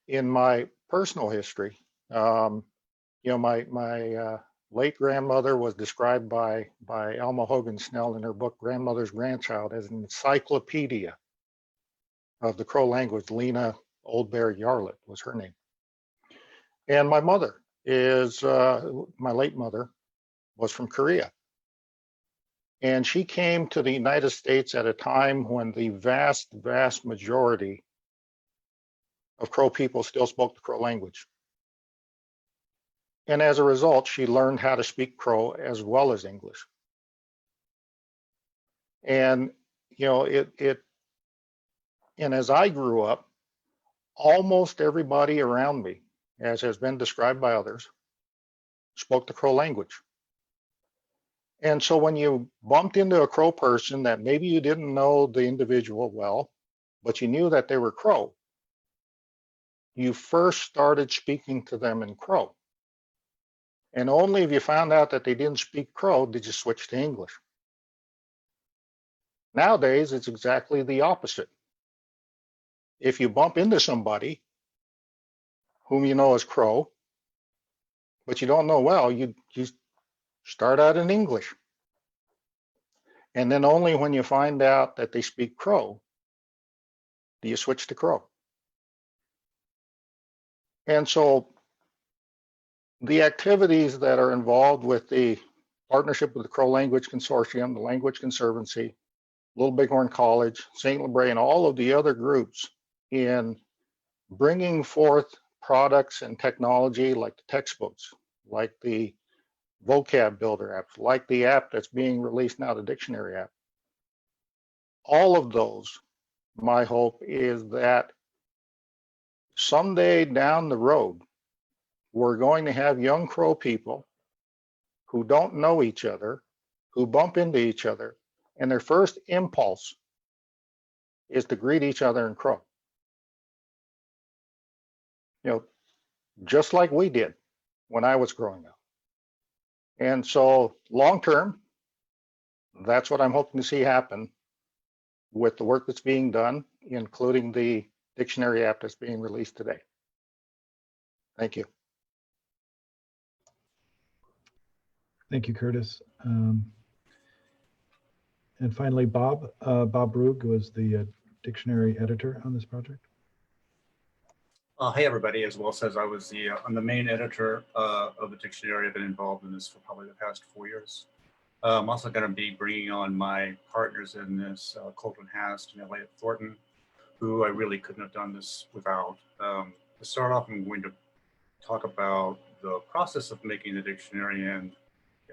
In my personal history, my late grandmother was described by Alma Hogan Snell in her book Grandmother's Grandchild as an encyclopedia of the Crow language. Lena Old Bear Yarlet was her name. And my mother is, my late mother was from Korea. And she came to the United States at a time when the vast, vast majority of Crow people still spoke the Crow language. And as a result, she learned how to speak Crow as well as English. And, and as I grew up, almost everybody around me, as has been described by others, spoke the Crow language. And so when you bumped into a Crow person that maybe you didn't know the individual well, but you knew that they were Crow, you first started speaking to them in Crow. And only if you found out that they didn't speak Crow did you switch to English. Nowadays, it's exactly the opposite. If you bump into somebody whom you know as Crow, but you don't know well, you start out in English. And then only when you find out that they speak Crow do you switch to Crow. And so the activities that are involved with the partnership with the Crow Language Consortium, the Language Conservancy, Little Bighorn College, St. Libre, and all of the other groups in bringing forth products and technology like the textbooks, like the vocab builder apps, like the app that's being released now, the dictionary app. All of those, my hope is that someday down the road, we're going to have young Crow people who don't know each other, who bump into each other, and their first impulse is to greet each other in Crow. You know, just like we did when I was growing up. And so long term, that's what I'm hoping to see happen with the work that's being done, including the dictionary app that's being released today. Thank you. Thank you, Curtis. And finally, Bob Brug was the dictionary editor on this project. Hey everybody, as Will says, I'm the main editor of the dictionary. I've been involved in this for probably the past 4 years. I'm also going to be bringing on my partners in this, Colton Hast and Elliot Thornton, who I really couldn't have done this without. To start off, I'm going to talk about the process of making the dictionary and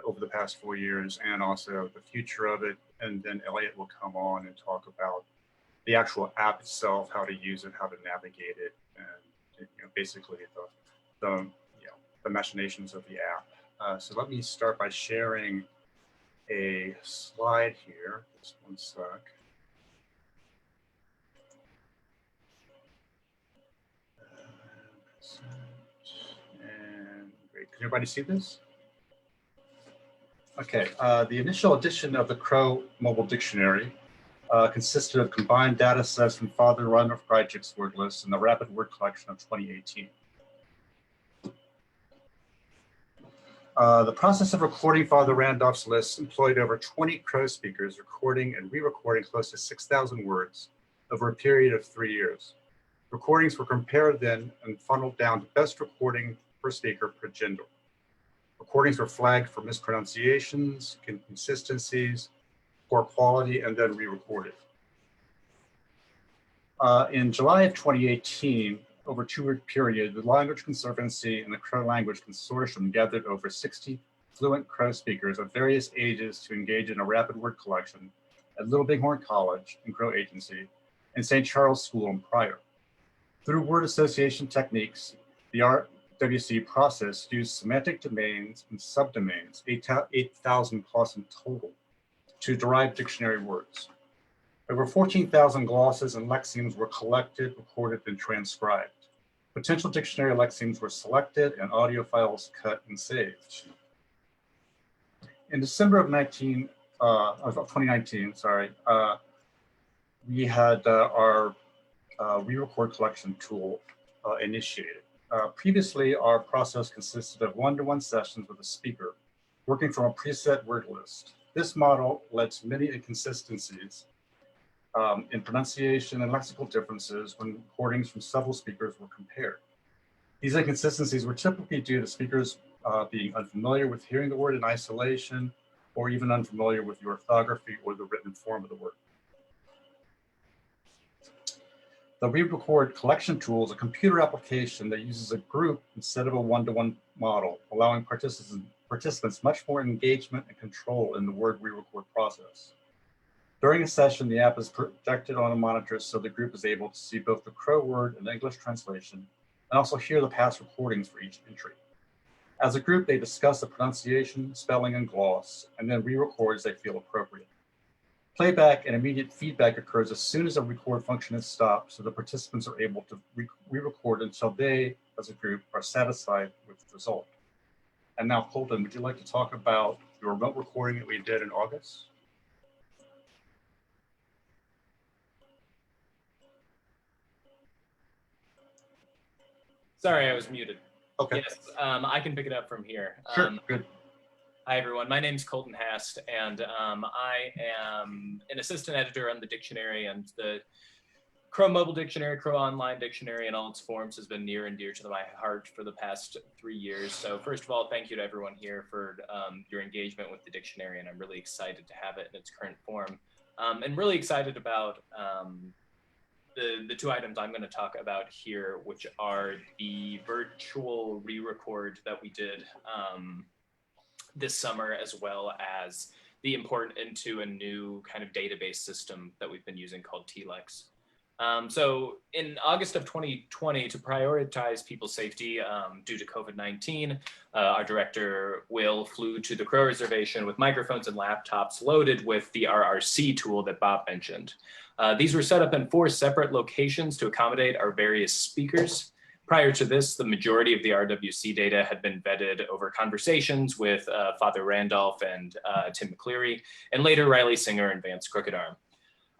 over the past 4 years, and also the future of it. And then Elliot will come on and talk about the actual app itself, how to use it, how to navigate it, and basically the machinations of the app. So let me start by sharing a slide here. Just one sec. And great. Can everybody see this? Okay. The initial edition of the Crow Mobile Dictionary consisted of combined data sets from Father Randolph Greich's word list and the Rapid Word Collection of 2018. The process of recording Father Randolph's list employed over 20 Crow speakers, recording and re-recording close to 6,000 words over a period of 3 years. Recordings were compared then and funneled down to best recording per speaker per gender. Recordings were flagged for mispronunciations, inconsistencies, poor quality, and then re-recorded. In July of 2018, over a 2-week period, the Language Conservancy and the Crow Language Consortium gathered over 60 fluent Crow speakers of various ages to engage in a rapid word collection at Little Bighorn College and Crow Agency and St. Charles School in Pryor. Through word association techniques, the RWC process used semantic domains and subdomains, 8,000 plus in total, to derive dictionary words. Over 14,000 glosses and lexemes were collected, recorded, and transcribed. Potential dictionary lexemes were selected and audio files cut and saved. In December of 2019, we had our re-record collection tool initiated. Previously, our process consisted of one-to-one sessions with a speaker, working from a preset word list. This model led to many inconsistencies in pronunciation and lexical differences when recordings from several speakers were compared. These inconsistencies were typically due to speakers being unfamiliar with hearing the word in isolation, or even unfamiliar with the orthography or the written form of the word. The re-record collection tool is a computer application that uses a group instead of a one-to-one model, allowing participants much more engagement and control in the word re-record process. During a session, the app is projected on a monitor so the group is able to see both the Crow word and English translation, and also hear the past recordings for each entry. As a group, they discuss the pronunciation, spelling, and gloss, and then re-record as they feel appropriate. Playback and immediate feedback occurs as soon as a record function is stopped, so the participants are able to re-record until they, as a group, are satisfied with the result. And now, Colton, would you like to talk about the remote recording that we did in August? Sorry, I was muted. Okay. Yes, I can pick it up from here. Sure, good. Hi, everyone. My name's Colton Hast, and I am an assistant editor on the dictionary, and the Crow Mobile Dictionary, Crow Online Dictionary, and all its forms has been near and dear to my heart for the past 3 years. So first of all, thank you to everyone here for your engagement with the dictionary, and I'm really excited to have it in its current form. And really excited about the two items I'm going to talk about here, which are the virtual re-record that we did this summer, as well as the import into a new kind of database system that we've been using called TLEX. So in August of 2020, to prioritize people's safety due to COVID-19, our director, Will, flew to the Crow Reservation with microphones and laptops loaded with the RRC tool that Bob mentioned. These were set up in 4 separate locations to accommodate our various speakers. Prior to this, the majority of the RWC data had been vetted over conversations with Father Randolph and Tim McCleary, and later Riley Singer and Vance Crookedarm.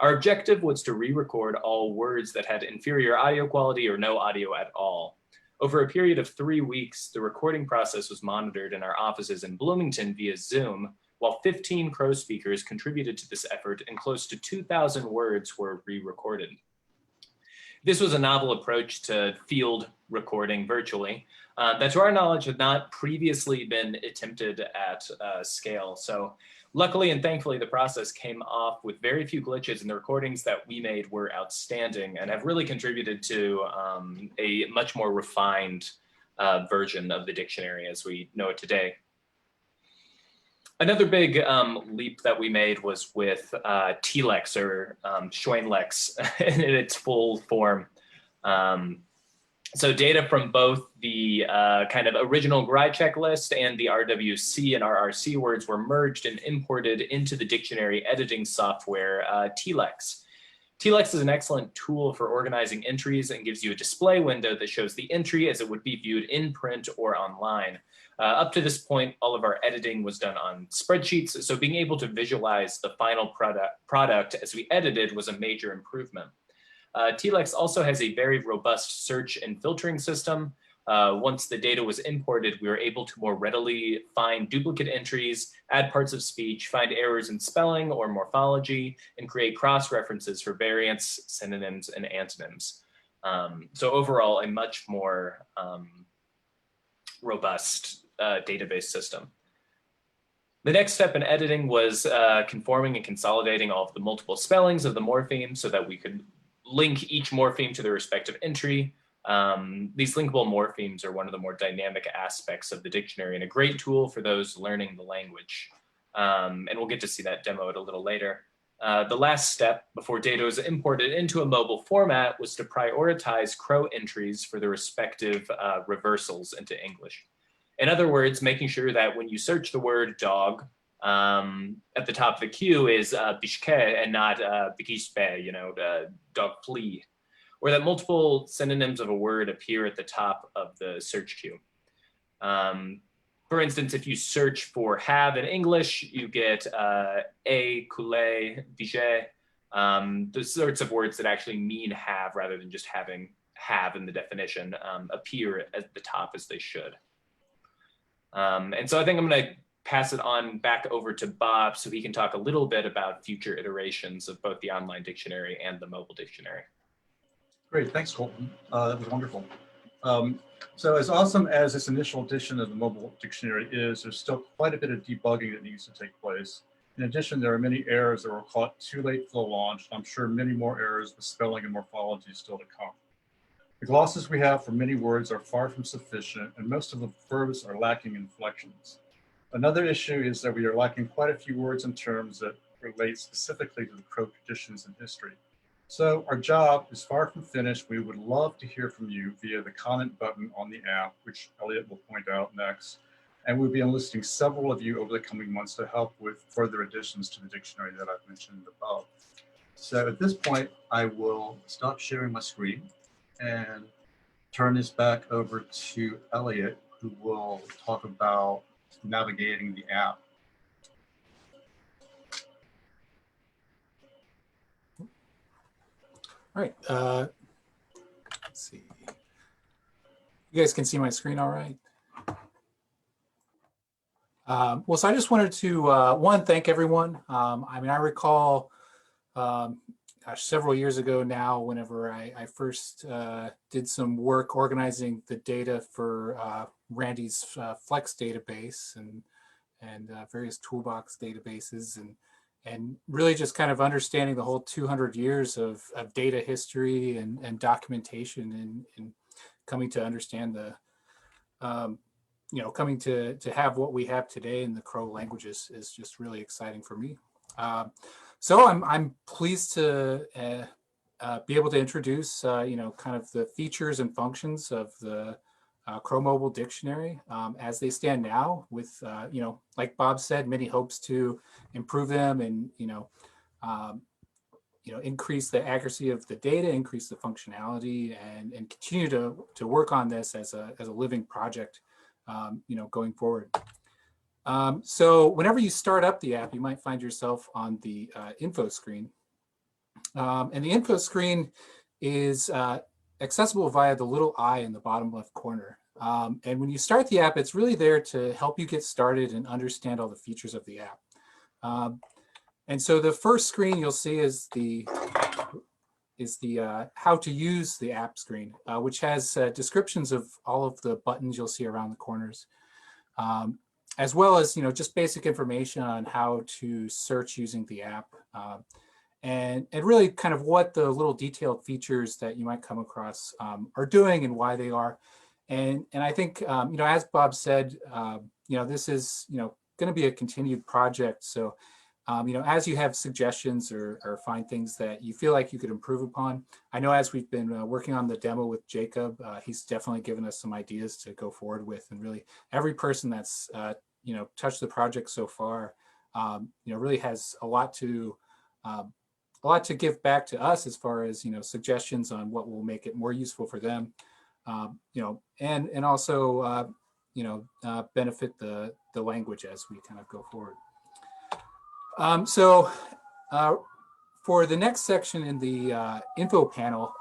Our objective was to re-record all words that had inferior audio quality or no audio at all. Over a period of 3 weeks, the recording process was monitored in our offices in Bloomington via Zoom, while 15 Crow speakers contributed to this effort and close to 2,000 words were re-recorded. This was a novel approach to field recording virtually that, to our knowledge, had not previously been attempted at scale. So luckily and thankfully, the process came off with very few glitches, and the recordings that we made were outstanding and have really contributed to a much more refined version of the dictionary as we know it today. Another big leap that we made was with TLEX, or Schoenlex in its full form. So data from both the kind of original GRI checklist and the RWC and RRC words were merged and imported into the dictionary editing software TLEX. TLEX is an excellent tool for organizing entries and gives you a display window that shows the entry as it would be viewed in print or online. Up to this point, all of our editing was done on spreadsheets, so being able to visualize the final product as we edited was a major improvement. TLEX also has a very robust search and filtering system. Once the data was imported, we were able to more readily find duplicate entries, add parts of speech, find errors in spelling or morphology, and create cross-references for variants, synonyms, and antonyms. So overall, a much more robust database system. The next step in editing was conforming and consolidating all of the multiple spellings of the morpheme so that we could link each morpheme to their respective entry. These linkable morphemes are one of the more dynamic aspects of the dictionary and a great tool for those learning the language. And we'll get to see that demoed a little later. The last step before data was imported into a mobile format was to prioritize Crow entries for the respective reversals into English. In other words, making sure that when you search the word dog, at the top of the queue is bishke and not bikishpe, dog flea, or that multiple synonyms of a word appear at the top of the search queue. For instance, if you search for have in English, you get a, coulé, bige, the sorts of words that actually mean have rather than just having have in the definition appear at the top as they should. And so I think I'm going to pass it on back over to Bob so he can talk a little bit about future iterations of both the online dictionary and the mobile dictionary. Great, thanks, Colton. That was wonderful. So as awesome as this initial edition of the mobile dictionary is, there's still quite a bit of debugging that needs to take place. In addition, there are many errors that were caught too late for the launch. I'm sure many more errors with spelling and morphology still to come. The glosses we have for many words are far from sufficient, and most of the verbs are lacking inflections. Another issue is that we are lacking quite a few words and terms that relate specifically to the Crow traditions and history. So our job is far from finished. We would love to hear from you via the comment button on the app, which Elliot will point out next. And we'll be enlisting several of you over the coming months to help with further additions to the dictionary that I've mentioned above. So at this point, I will stop sharing my screen and turn this back over to Elliot, who will talk about navigating the app. All right. Let's see. You guys can see my screen all right? Well, so I just wanted to, one, thank everyone. I mean, I recall, gosh, several years ago now, whenever I first did some work organizing the data for Randy's Flex database and various toolbox databases, and really just kind of understanding the whole 200 years of data history and documentation and coming to understand the, coming to have what we have today in the Crow languages is just really exciting for me. So I'm pleased to be able to introduce, kind of the features and functions of the Crow Mobile Dictionary as they stand now with, like Bob said, many hopes to improve them and, increase the accuracy of the data, increase the functionality, and continue to work on this as a living project, going forward. So whenever you start up the app, you might find yourself on the info screen. And the info screen is accessible via the little eye in the bottom left corner. And when you start the app, it's really there to help you get started and understand all the features of the app. And so the first screen you'll see is the how to use the app screen, which has descriptions of all of the buttons you'll see around the corners, as well as just basic information on how to search using the app, and really kind of what the little detailed features that you might come across are doing and why they are. And I think as Bob said, this is going to be a continued project. So as you have suggestions or find things that you feel like you could improve upon, I know as we've been working on the demo with Jacob, he's definitely given us some ideas to go forward with. And really every person that's, touched the project so far, really has a lot to give back to us as far as, suggestions on what will make it more useful for them, and also, benefit the language as we kind of go forward. For the next section in the info panel,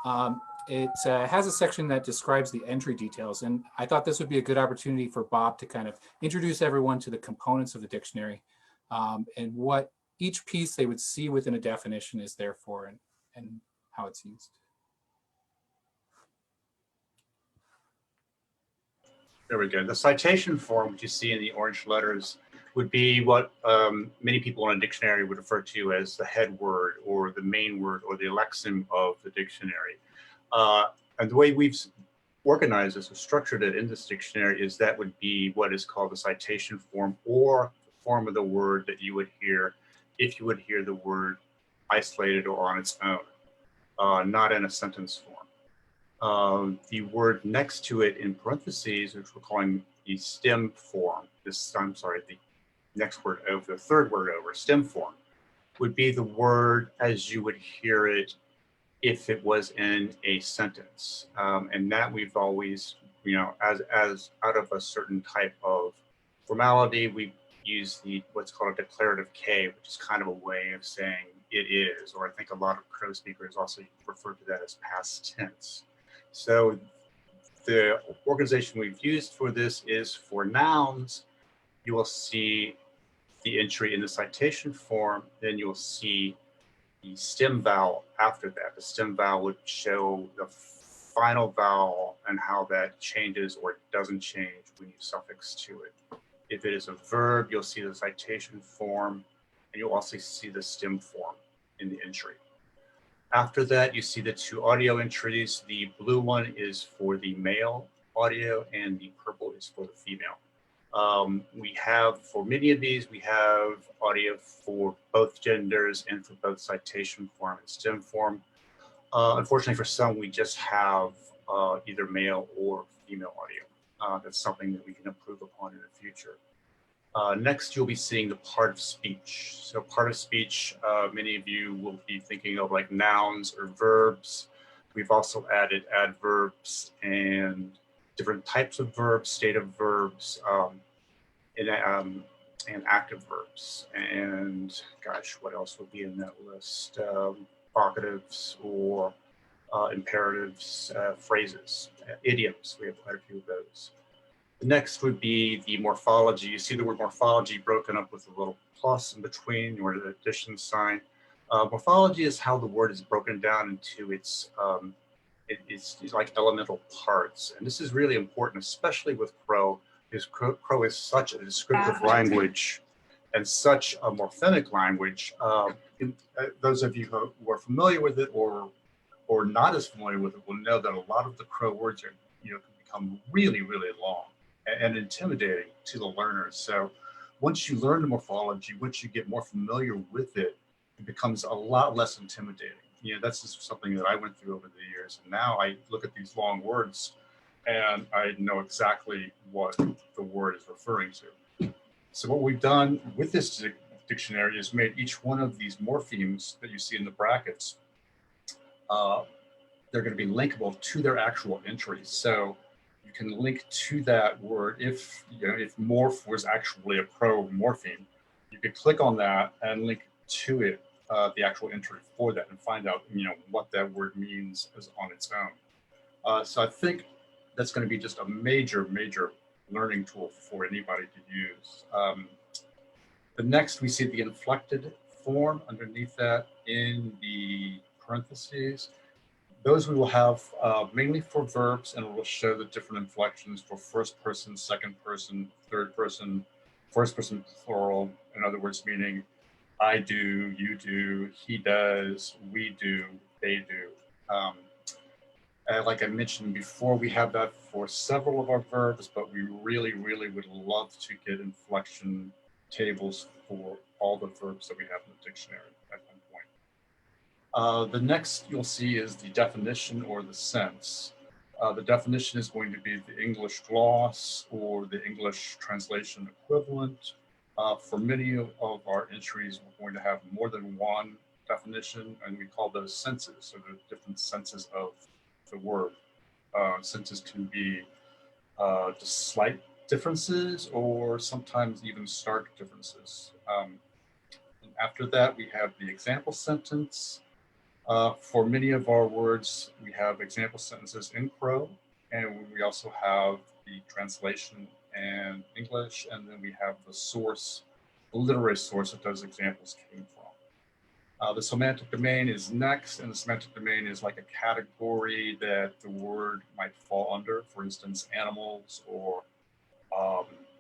it has a section that describes the entry details. And I thought this would be a good opportunity for Bob to kind of introduce everyone to the components of the dictionary, and what each piece they would see within a definition is there for and how it's used. There we go. The citation form, which you see in the orange letters, would be what many people in a dictionary would refer to as the head word or the main word or the lexeme of the dictionary. And the way we've organized this or structured it in this dictionary is that would be what is called the citation form, or the form of the word that you would hear if you would hear the word isolated or on its own, not in a sentence form. The word next to it in parentheses, which we're calling the stem form, the next word over, the third word over, stem form, would be the word as you would hear it if it was in a sentence. And that we've always, as out of a certain type of formality, we use what's called a declarative K, which is kind of a way of saying it is, or I think a lot of Crow speakers also refer to that as past tense. So the organization we've used for this is for nouns, you will see the entry in the citation form, then you'll see the stem vowel after that. The stem vowel would show the final vowel and how that changes or doesn't change when you suffix to it. If it is a verb, you'll see the citation form, and you'll also see the stem form in the entry. After that, you see the two audio entries. The blue one is for the male audio and the purple is for the female. We have, for many of these, we have audio for both genders and for both citation form and stem form. Unfortunately, for some, we just have either male or female audio. That's something that we can improve upon in the future. Next, you'll be seeing the part of speech. So part of speech, many of you will be thinking of like nouns or verbs. We've also added adverbs and different types of verbs, state of verbs, and active verbs. And gosh, what else would be in that list? Vocatives or imperatives, phrases, idioms. We have quite a few of those. The next would be the morphology. You see the word morphology broken up with a little plus in between or the addition sign. Morphology is how the word is broken down into its like elemental parts. And this is really important, especially with Crow, because Crow is such a descriptive language and such a morphemic language. Those of you who are familiar with it or not as familiar with it will know that a lot of the Crow words are, can become really, really long and intimidating to the learners. So once you learn the morphology, once you get more familiar with it, it becomes a lot less intimidating. That's just something that I went through over the years. And now I look at these long words and I know exactly what the word is referring to. So what we've done with this dictionary is made each one of these morphemes that you see in the brackets, they're going to be linkable to their actual entries. So you can link to that word if morph was actually a Crow morpheme, you could click on that and link to it the actual entry for that and find out what that word means on its own. So I think that's going to be just a major learning tool for anybody to use. The next we see the inflected form underneath that in the parentheses. Those we will have mainly for verbs, and it will show the different inflections for first person, second person, third person, first person plural. In other words, meaning I do, you do, he does, we do, they do. Like I mentioned before, we have that for several of our verbs, but we really would love to get inflection tables for all the verbs that we have in the dictionary at one point. The next you'll see is the definition or the sense. The definition is going to be the English gloss or the English translation equivalent. For many of our entries, we're going to have more than one definition, and we call those senses. So the different senses of the word. Senses can be just slight differences or sometimes even stark differences. And after that, we have the example sentence. For many of our words, we have example sentences in Crow, and we also have the translation and English, and then we have the source, the literary source that those examples came from. The semantic domain is next, and the semantic domain is like a category that the word might fall under, for instance, animals or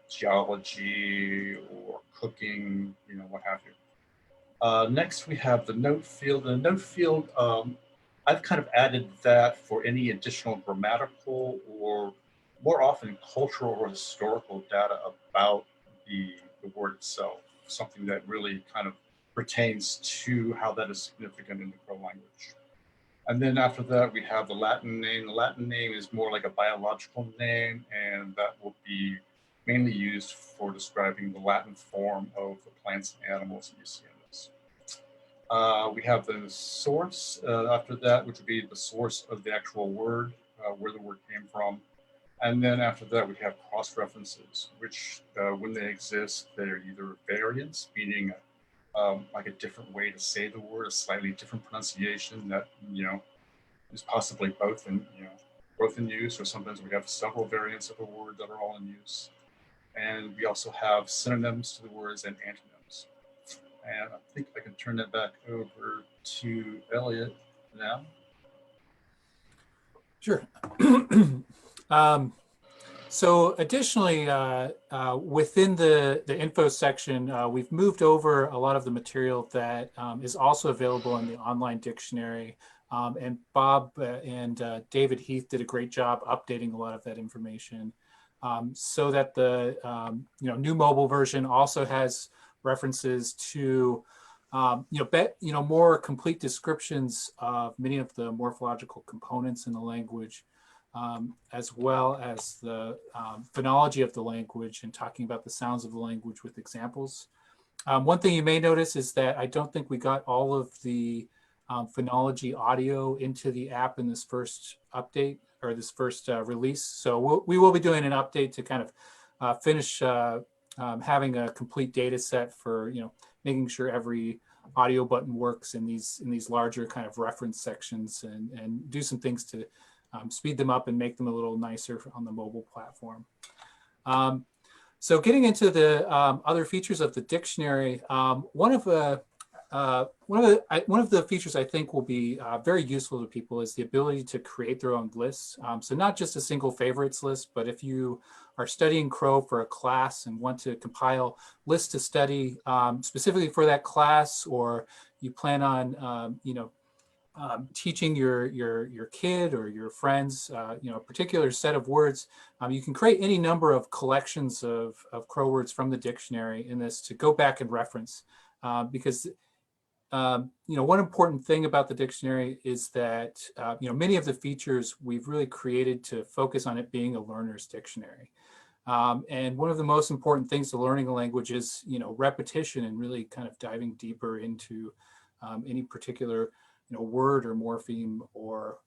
geology or cooking, what have you. Next, we have the note field. The note field, I've kind of added that for any additional grammatical or more often cultural or historical data about the word itself, something that really kind of pertains to how that is significant in the Crow language. And then after that, we have the Latin name. The Latin name is more like a biological name, and that will be mainly used for describing the Latin form of the plants and animals that you see in this. We have the source after that, which would be the source of the actual word, where the word came from. And then after that, we have cross-references, which when they exist, they're either variants, meaning like a different way to say the word, a slightly different pronunciation that, is possibly both in use, or sometimes we have several variants of a word that are all in use. And we also have synonyms to the words and antonyms. And I think I can turn that back over to Elliot now. Sure. So additionally, within the info section, we've moved over a lot of the material that is also available in the online dictionary. And Bob and David Heath did a great job updating a lot of that information, so that the new mobile version also has references to more complete descriptions of many of the morphological components in the language, as well as the phonology of the language and talking about the sounds of the language with examples. One thing you may notice is that I don't think we got all of the phonology audio into the app in this first update. or this first release. So we will be doing an update to kind of finish having a complete data set for making sure every audio button works in these larger kind of reference sections, and do some things to speed them up and make them a little nicer on the mobile platform. So getting into the other features of the dictionary, one of the features I think will be very useful to people is the ability to create their own lists. So not just a single favorites list, but if you are studying Crow for a class and want to compile lists to study specifically for that class, or you plan on teaching your kid or your friends a particular set of words, you can create any number of collections of Crow words from the dictionary in this to go back and reference, because one important thing about the dictionary is that many of the features we've really created to focus on it being a learner's dictionary. And one of the most important things to learning a language is repetition, and really kind of diving deeper into any particular word or morpheme or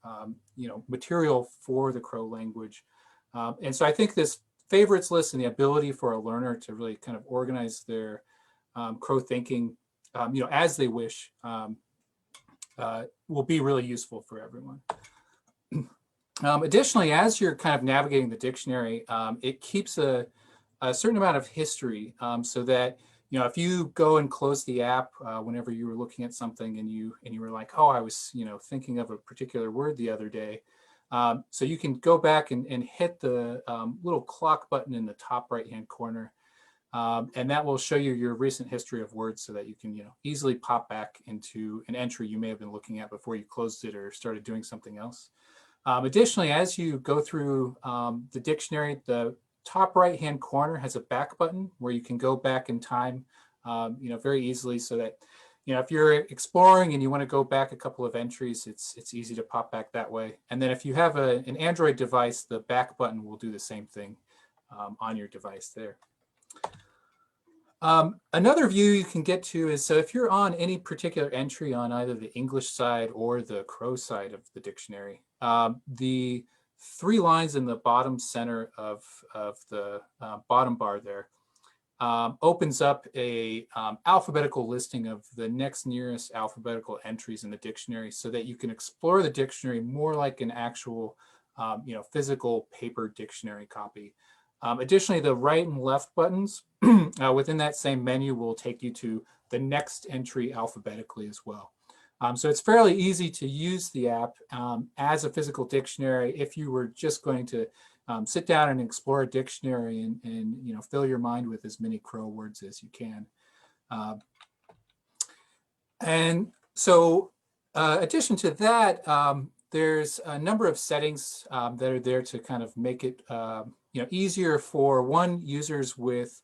material for the Crow language. And so I think this favorites list and the ability for a learner to really kind of organize their Crow thinking as they wish will be really useful for everyone. Additionally, as you're kind of navigating the dictionary, it keeps a certain amount of history, so that if you go and close the app whenever you were looking at something and you were like, oh, I was thinking of a particular word the other day, so you can go back and hit the little clock button in the top right hand corner, and that will show you your recent history of words, so that you can easily pop back into an entry you may have been looking at before you closed it or started doing something else. Additionally, as you go through the dictionary, the top right hand corner has a back button where you can go back in time very easily, so that if you're exploring and you want to go back a couple of entries, it's easy to pop back that way. And then if you have an Android device, the back button will do the same thing on your device there. Another view you can get to is, so if you're on any particular entry on either the English side or the Crow side of the dictionary, the 3 lines in the bottom center of the bottom bar there opens up a alphabetical listing of the next nearest alphabetical entries in the dictionary, so that you can explore the dictionary more like an actual physical paper dictionary copy. Additionally, the right and left buttons within that same menu will take you to the next entry alphabetically as well. So it's fairly easy to use the app as a physical dictionary if you were just going to sit down and explore a dictionary and fill your mind with as many Crow words as you can. And so addition to that, there's a number of settings that are there to kind of make it easier for users with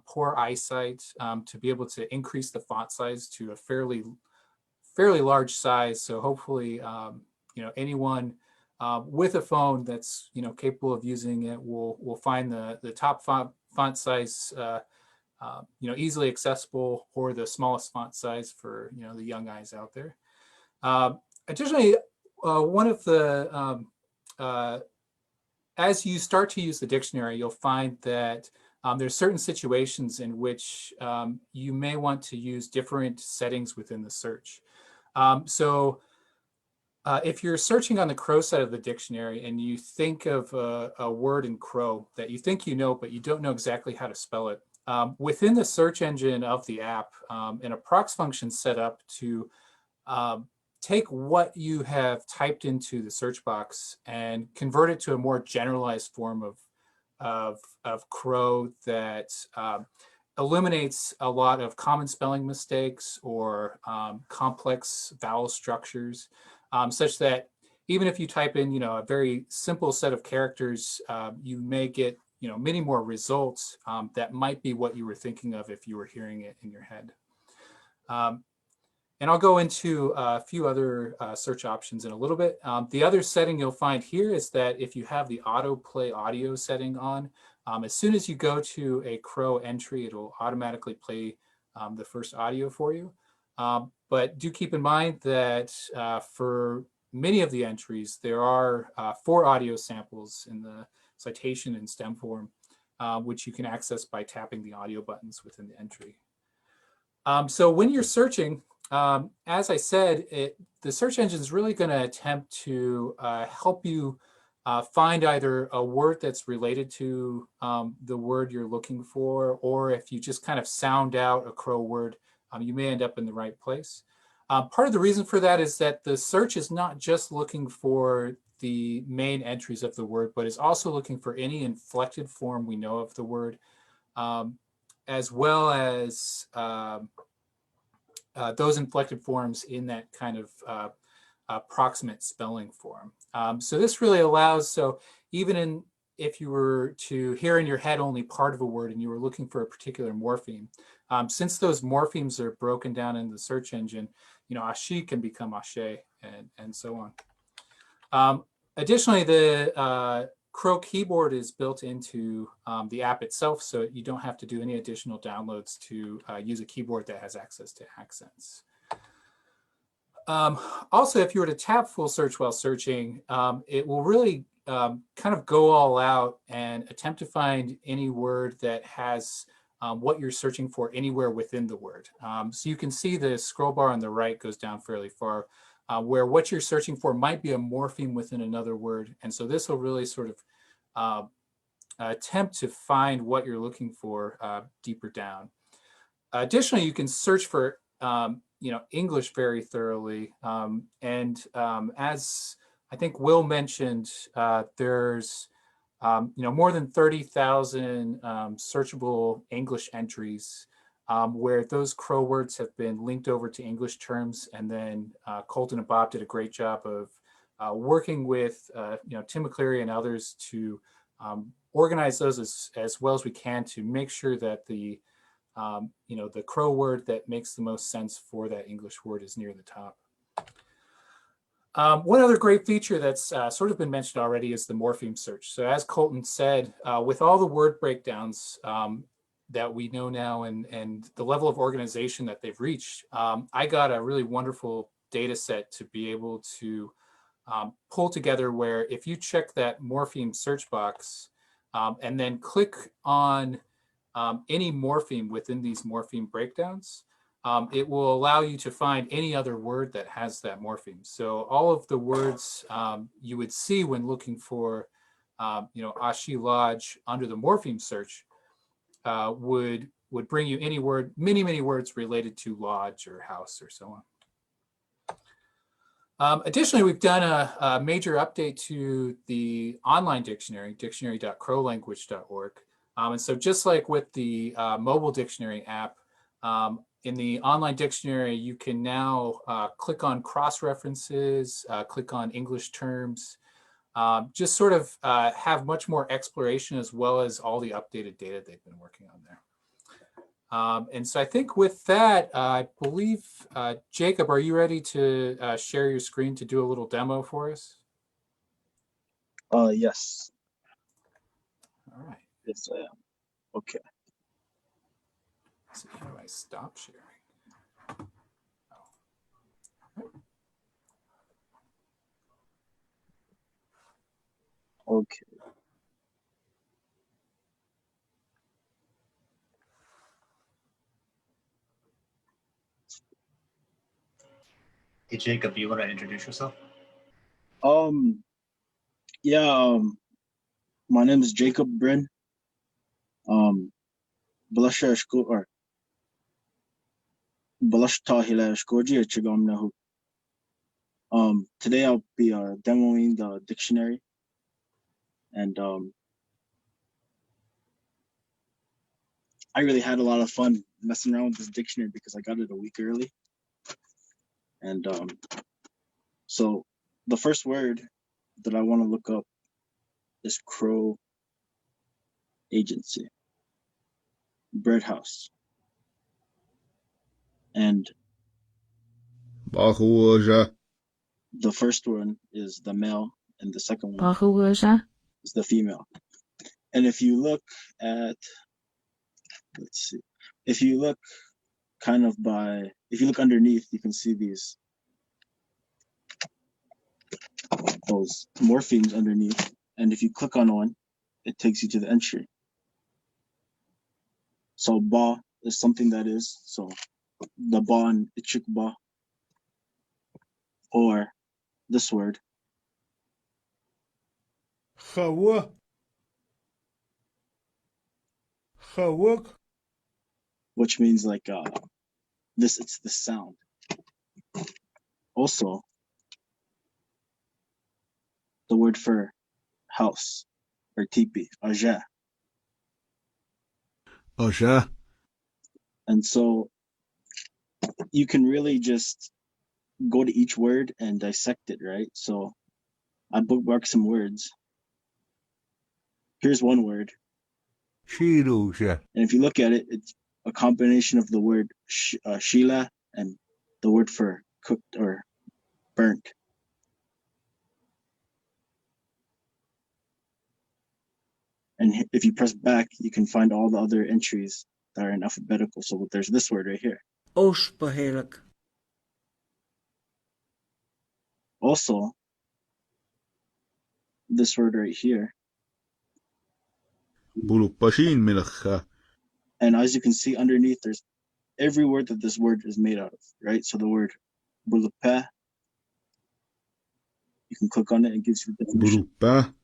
poor eyesight to be able to increase the font size to a fairly large size. So hopefully, anyone with a phone that's capable of using it will find the top font size easily accessible, or the smallest font size for the young eyes out there. Additionally, one of the as you start to use the dictionary, you'll find that there's certain situations in which you may want to use different settings within the search. So if you're searching on the Crow side of the dictionary and you think of a word in Crow that you think but you don't know exactly how to spell it, within the search engine of the app, an approx function set up to take what you have typed into the search box and convert it to a more generalized form of Crow that eliminates a lot of common spelling mistakes or complex vowel structures, such that even if you type in a very simple set of characters, you may get many more results that might be what you were thinking of if you were hearing it in your head. And I'll go into a few other search options in a little bit. The other setting you'll find here is that if you have the autoplay audio setting on, as soon as you go to a Crow entry, it'll automatically play the first audio for you. But do keep in mind that for many of the entries, there are 4 audio samples in the citation and stem form, which you can access by tapping the audio buttons within the entry. So when you're searching, as I said, the search engine is really going to attempt to help you find either a word that's related to the word you're looking for, or if you just kind of sound out a Crow word, you may end up in the right place. Part of the reason for that is that the search is not just looking for the main entries of the word, but is also looking for any inflected form we know of the word, as well as those inflected forms in that kind of approximate spelling form. So this really allows, so even if you were to hear in your head only part of a word and you were looking for a particular morpheme, since those morphemes are broken down in the search engine, you know, ashi can become ashe and so on. Additionally, the Crow keyboard is built into the app itself, so you don't have to do any additional downloads to use a keyboard that has access to accents. Also, if you were to tap full search while searching, it will really kind of go all out and attempt to find any word that has what you're searching for anywhere within the word. So you can see the scroll bar on the right goes down fairly far, where what you're searching for might be a morpheme within another word. And so this will really sort of attempt to find what you're looking for deeper down. Additionally, you can search for you know, English very thoroughly. As I think Will mentioned, there's you know, more than 30,000 searchable English entries where those Crow words have been linked over to English terms, and then Colton and Bob did a great job of working with you know, Tim McCleary and others to organize those as well as we can to make sure that the you know, the Crow word that makes the most sense for that English word is near the top. One other great feature that's sort of been mentioned already is the Morpheme Search. So as Colton said, with all the word breakdowns that we know now and the level of organization that they've reached, I got a really wonderful data set to be able to pull together, where if you check that Morpheme search box and then click on any morpheme within these morpheme breakdowns, it will allow you to find any other word that has that morpheme. So all of the words you would see when looking for, you know, Ashi Lodge under the Morpheme Search would bring you any word, many words related to lodge or house or so on. Additionally, we've done a major update to the online dictionary, dictionary.crowlanguage.org. And so just like with the mobile dictionary app, in the online dictionary, you can now click on cross-references, click on English terms, just sort of have much more exploration as well as all the updated data they've been working on there. And so I think with that, I believe, Jacob, are you ready to share your screen to do a little demo for us? Yes. All right. Yes, I am. Okay. So how do I stop sharing? Okay. Hey, Jacob, do you want to introduce yourself? Yeah, my name is Jacob Bryn. Blush or Blush Tahila Shkoji Chigam Nahu. Today I'll be demoing the dictionary, and I really had a lot of fun messing around with this dictionary because I got it a week early. And so the first word that I want to look up is Crow Agency, Bird House. And the first one is the male, and the second one is the female. And if you look at, let's see, if you look if you look underneath, you can see these those morphemes underneath. And if you click on one, it takes you to the entry. So ba is something that is, so the ba and ichik ba, or this word, Хавок. Хавок. which means like this, it's the sound. Also, the word for house or tipi, aja. Oja. And so you can really just go to each word and dissect it, right? So I bookmarked some words. Here's one word. Shiruja. And if you look at it, it's a combination of the word shila and the word for cooked or burnt. And if you press back, you can find all the other entries that are in alphabetical. So there's this word right here. Ospahelak. Also, this word right here. Bulupashin milakha. And as you can see underneath, there's every word that this word is made out of, right? So the word bulupeh, you can click on it and it gives you the definition. Bulupa.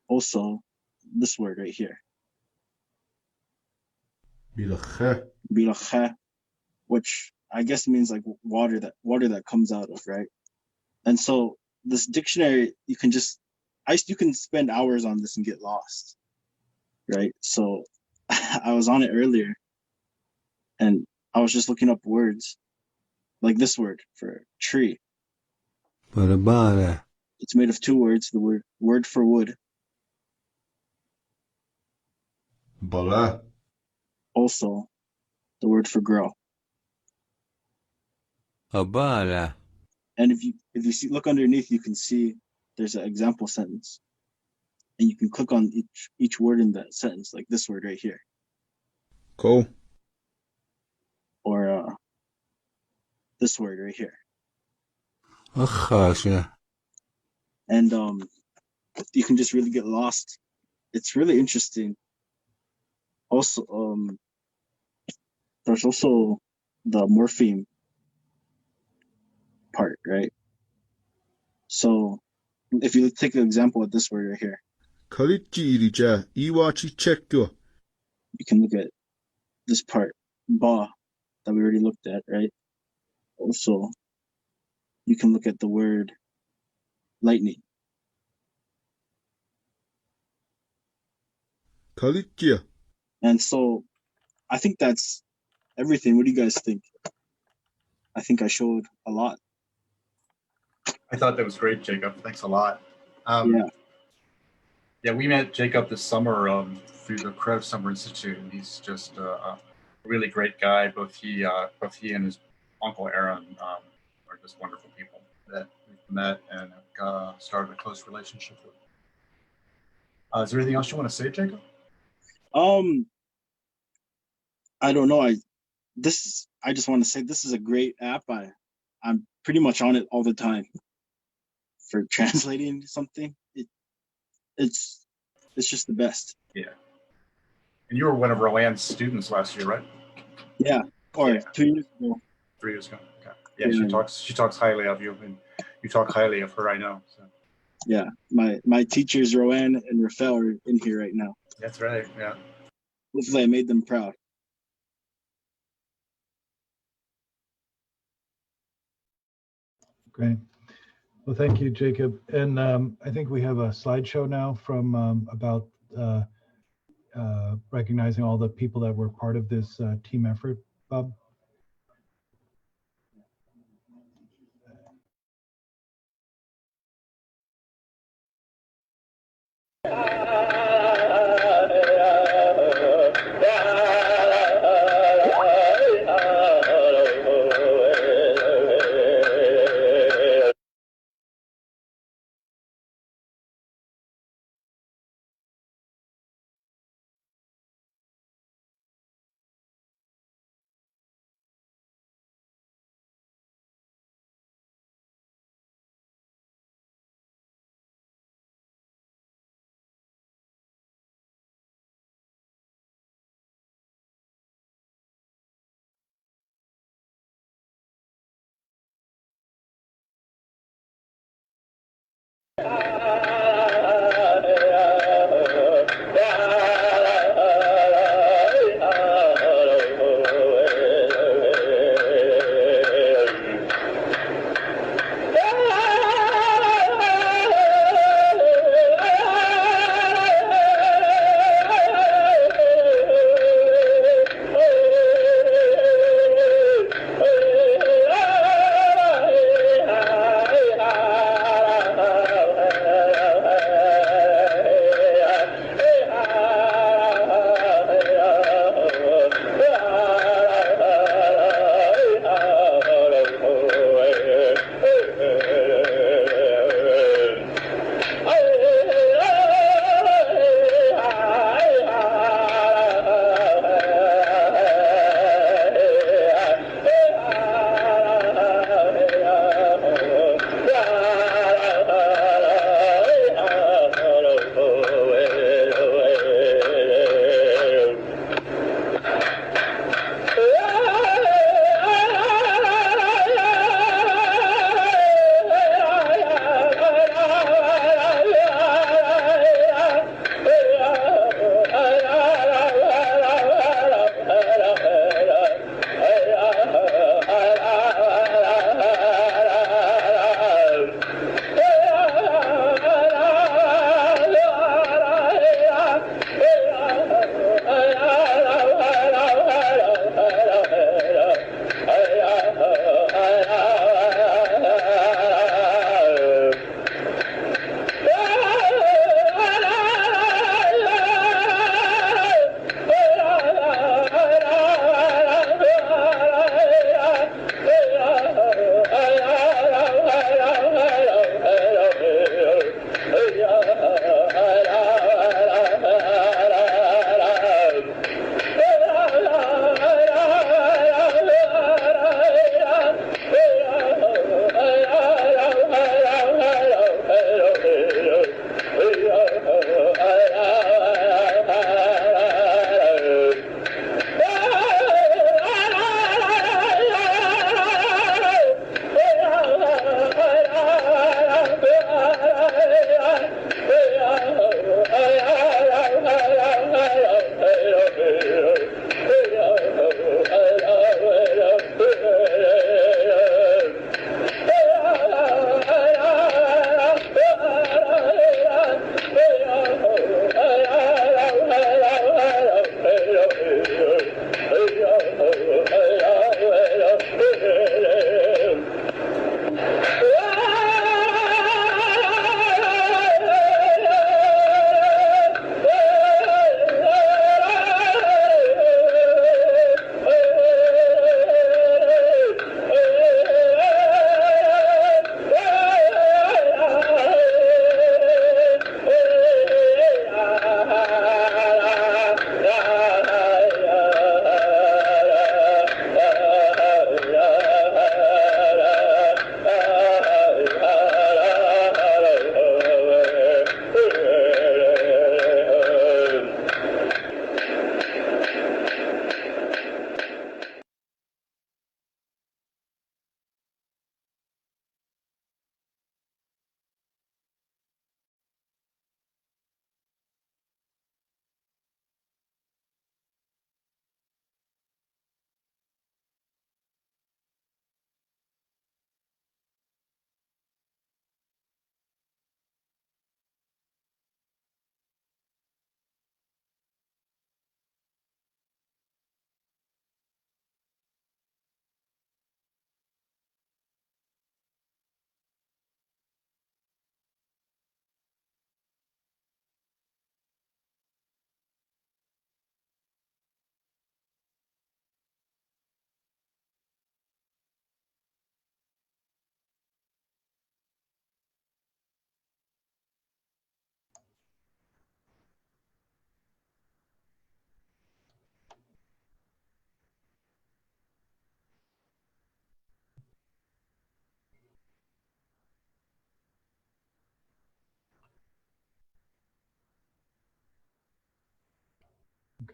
Also, this word right here, Bilakha. bilakha, which I guess means like water that comes out of, right? And so this dictionary, you can spend hours on this and get lost, right? So I was on it earlier and I was just looking up words like this word for tree. Barabara. It's made of two words, the word for wood. Bala. Also, the word for grow. Abala. And if you look underneath, you can see there's an example sentence, and you can click on each word in that sentence, like this word right here, Cool. or this word right here, Akhasha. and you can just really get lost. It's really interesting. Also, there's also the morpheme part, right? So if you take an example of this word right here, Kalichirija. Iwachi chekyo. you can look at this part, ba, that we already looked at, right? Also, you can look at the word lightning. Kalichia. And so I think that's everything. What do you guys think? I think I showed a lot. I thought that was great, Jacob. Thanks a lot. Yeah. Yeah, we met Jacob this summer through the Crow Summer Institute, and he's just a really great guy. Both he and his uncle Aaron are just wonderful people that we've met and have started a close relationship with. Is there anything else you want to say, Jacob? I don't know. I just want to say this is a great app. I'm pretty much on it all the time for translating something. It's just the best. Yeah. And you were one of Rowan's students last year, right? Yeah. Or 2 years ago. 3 years ago. Okay. Yeah, she talks highly of you, and you talk highly of her, I know. So. Yeah. My teachers Rowan and Rafael are in here right now. That's right. Yeah. Hopefully I made them proud. Great. Well, thank you, Jacob. And I think we have a slideshow now from about recognizing all the people that were part of this team effort, Bob.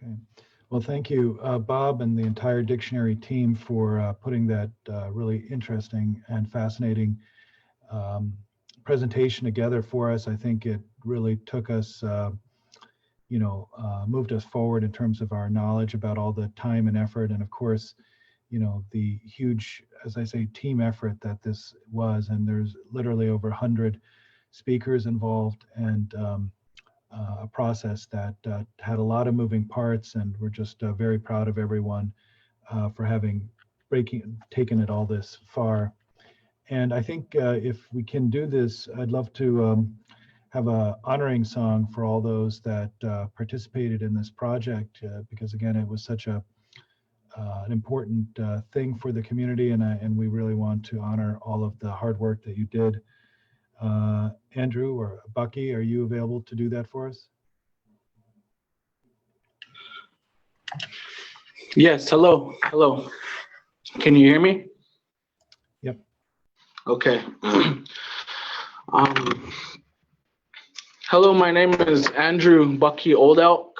Okay. Well, thank you, Bob, and the entire dictionary team for putting that really interesting and fascinating presentation together for us. I think it really took us, moved us forward in terms of our knowledge about all the time and effort, and of course, the huge, as I say, team effort that this was. And there's literally over 100 speakers involved, and a process that had a lot of moving parts, and we're just very proud of everyone for having taken it all this far. And I think if we can do this, I'd love to have a honoring song for all those that participated in this project, because again, it was such an important thing for the community, and we really want to honor all of the hard work that you did. Andrew or Bucky, are you available to do that for us? Yes, hello. Can you hear me? Yep. Okay. Hello, my name is Andrew Bucky Old Elk.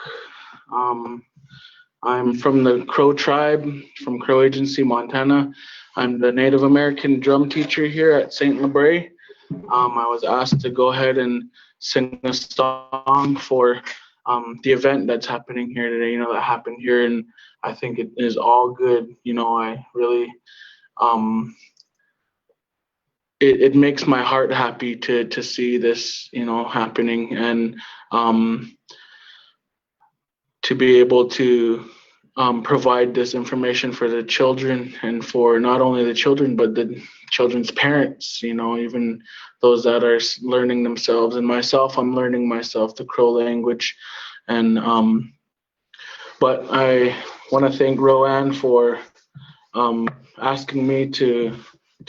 I'm from the Crow tribe, from Crow Agency, Montana. I'm the Native American drum teacher here at St. Labray. I was asked to go ahead and sing a song for the event that's happening here today, that happened here, and I think it is all good. I really, it makes my heart happy to see this, happening, and to be able to provide this information for the children, and for not only the children, but the children's parents, even those that are learning themselves. And myself, I'm learning myself the Crow language. And but I want to thank Rowan for asking me to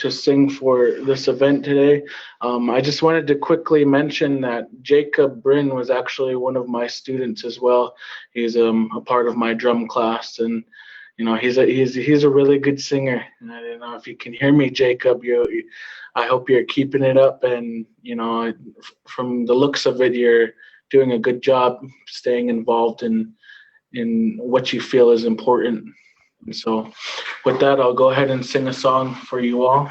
sing for this event today. I just wanted to quickly mention that Jacob Bryn was actually one of my students as well. He's a part of my drum class, and he's a really good singer. And I don't know if you can hear me, Jacob. I hope you're keeping it up, and from the looks of it, you're doing a good job staying involved in what you feel is important. And so with that, I'll go ahead and sing a song for you all.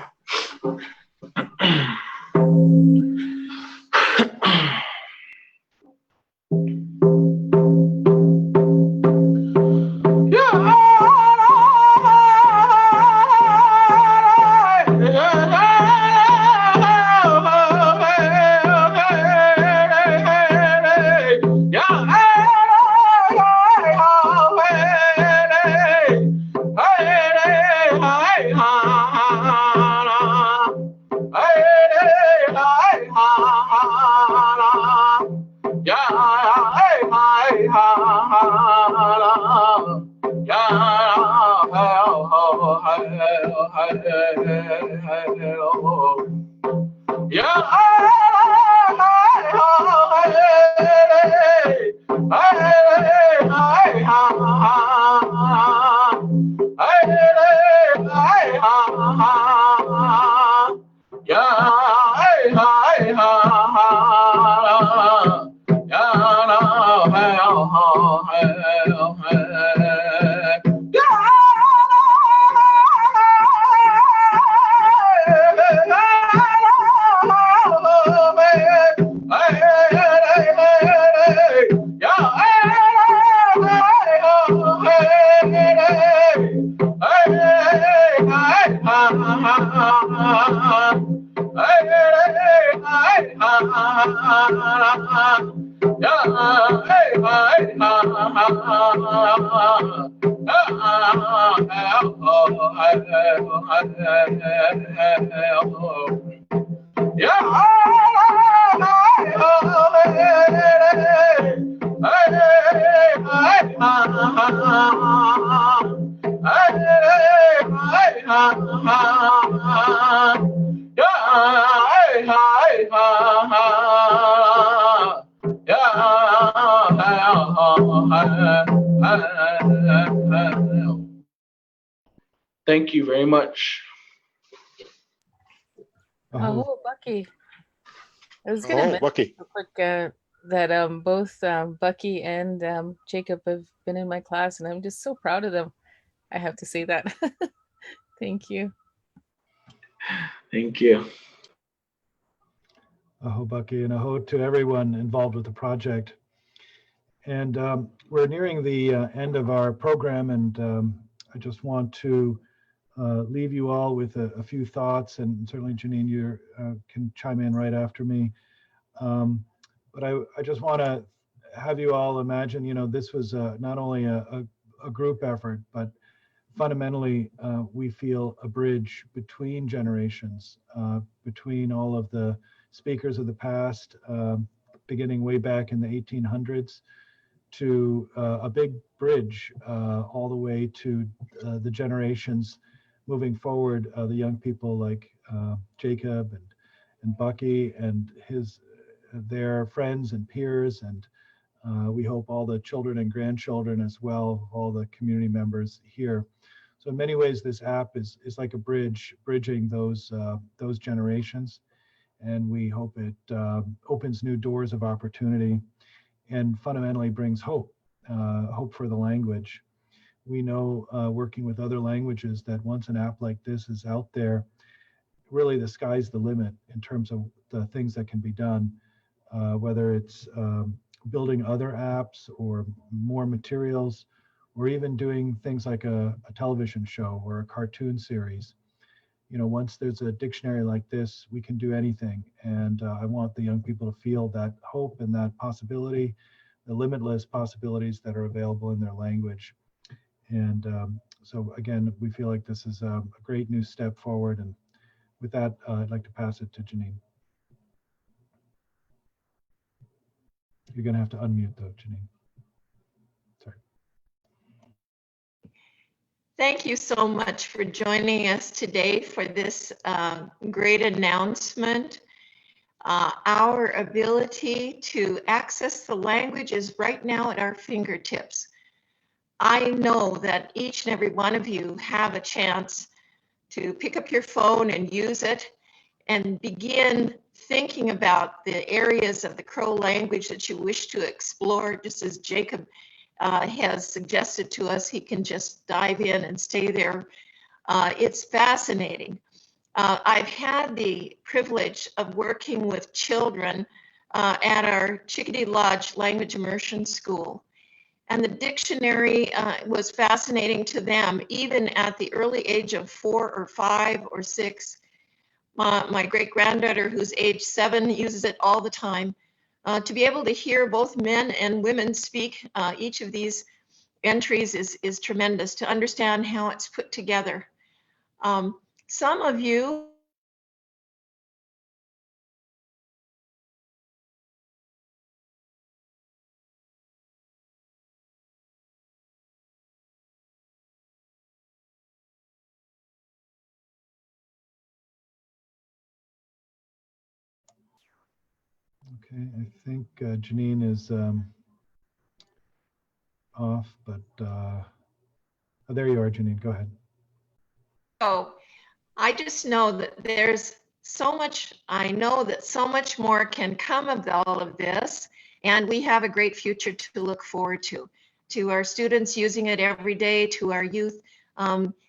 Thank you very much. Oh, Bucky. I was gonna mention Bucky. a quick that both Bucky and Jacob have been in my class, and I'm just so proud of them. I have to say that. Thank you. Thank you. Aho, Bucky, and aho to everyone involved with the project. And we're nearing the end of our program, and I just want to leave you all with a few thoughts, and certainly Janine, you can chime in right after me. But I just want to have you all imagine, this was not only a group effort, but fundamentally we feel a bridge between generations, between all of the speakers of the past, beginning way back in the 1800s, to a big bridge all the way to the generations moving forward, the young people like Jacob and Bucky and their friends and peers, and we hope all the children and grandchildren as well, all the community members here. So in many ways, this app is like a bridge, bridging those generations, and we hope it opens new doors of opportunity and fundamentally brings hope, hope for the language. We know working with other languages that once an app like this is out there, really the sky's the limit in terms of the things that can be done, whether it's building other apps or more materials, or even doing things like a television show or a cartoon series. Once there's a dictionary like this, we can do anything. And I want the young people to feel that hope and that possibility, the limitless possibilities that are available in their language. And so again, we feel like this is a great new step forward. And with that, I'd like to pass it to Janine. You're going to have to unmute though, Janine. Sorry. Thank you so much for joining us today for this great announcement. Our ability to access the language is right now at our fingertips. I know that each and every one of you have a chance to pick up your phone and use it and begin thinking about the areas of the Crow language that you wish to explore, just as Jacob has suggested to us. He can just dive in and stay there. It's fascinating. I've had the privilege of working with children at our Chickadee Lodge Language Immersion School. And the dictionary was fascinating to them, even at the early age of 4 or 5 or 6. My great-granddaughter, who's age 7, uses it all the time. To be able to hear both men and women speak each of these entries is tremendous, to understand how it's put together. Some of you Okay, I think Janine is off, but oh, there you are, Janine. Go ahead. Oh, I just know that there's so much, I know that so much more can come of all of this, and we have a great future to look forward to our students using it every day, to our youth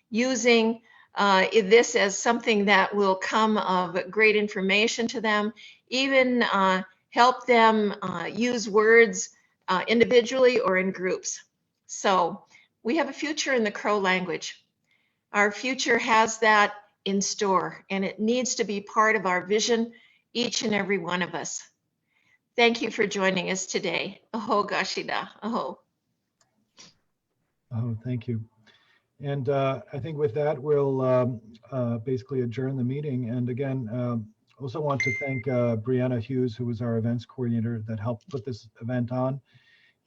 using this as something that will come of great information to them, even help them use words individually or in groups. So we have a future in the Crow language. Our future has that in store, and it needs to be part of our vision, each and every one of us. Thank you for joining us today. Aho Gashida, aho. Oh, thank you. And I think with that, we'll basically adjourn the meeting. And again, also want to thank Brianna Hughes, who was our events coordinator that helped put this event on,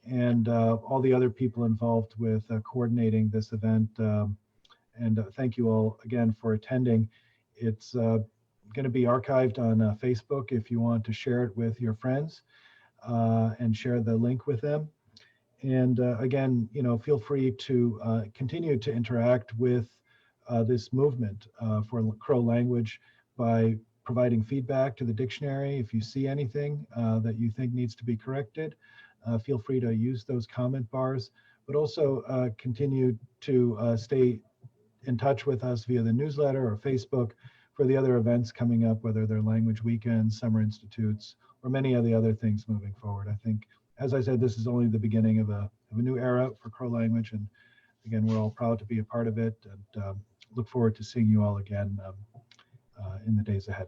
and all the other people involved with coordinating this event. And thank you all again for attending. It's going to be archived on Facebook if you want to share it with your friends and share the link with them. And again, feel free to continue to interact with this movement for Crow language by providing feedback to the dictionary. If you see anything that you think needs to be corrected, feel free to use those comment bars, but also continue to stay in touch with us via the newsletter or Facebook for the other events coming up, whether they're language weekends, summer institutes, or many of the other things moving forward. I think, as I said, this is only the beginning of a new era for Crow language. And again, we're all proud to be a part of it, and look forward to seeing you all again in the days ahead.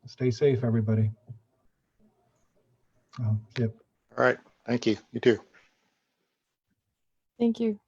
Stay safe, everybody. Yep. All right. Thank you. You too. Thank you.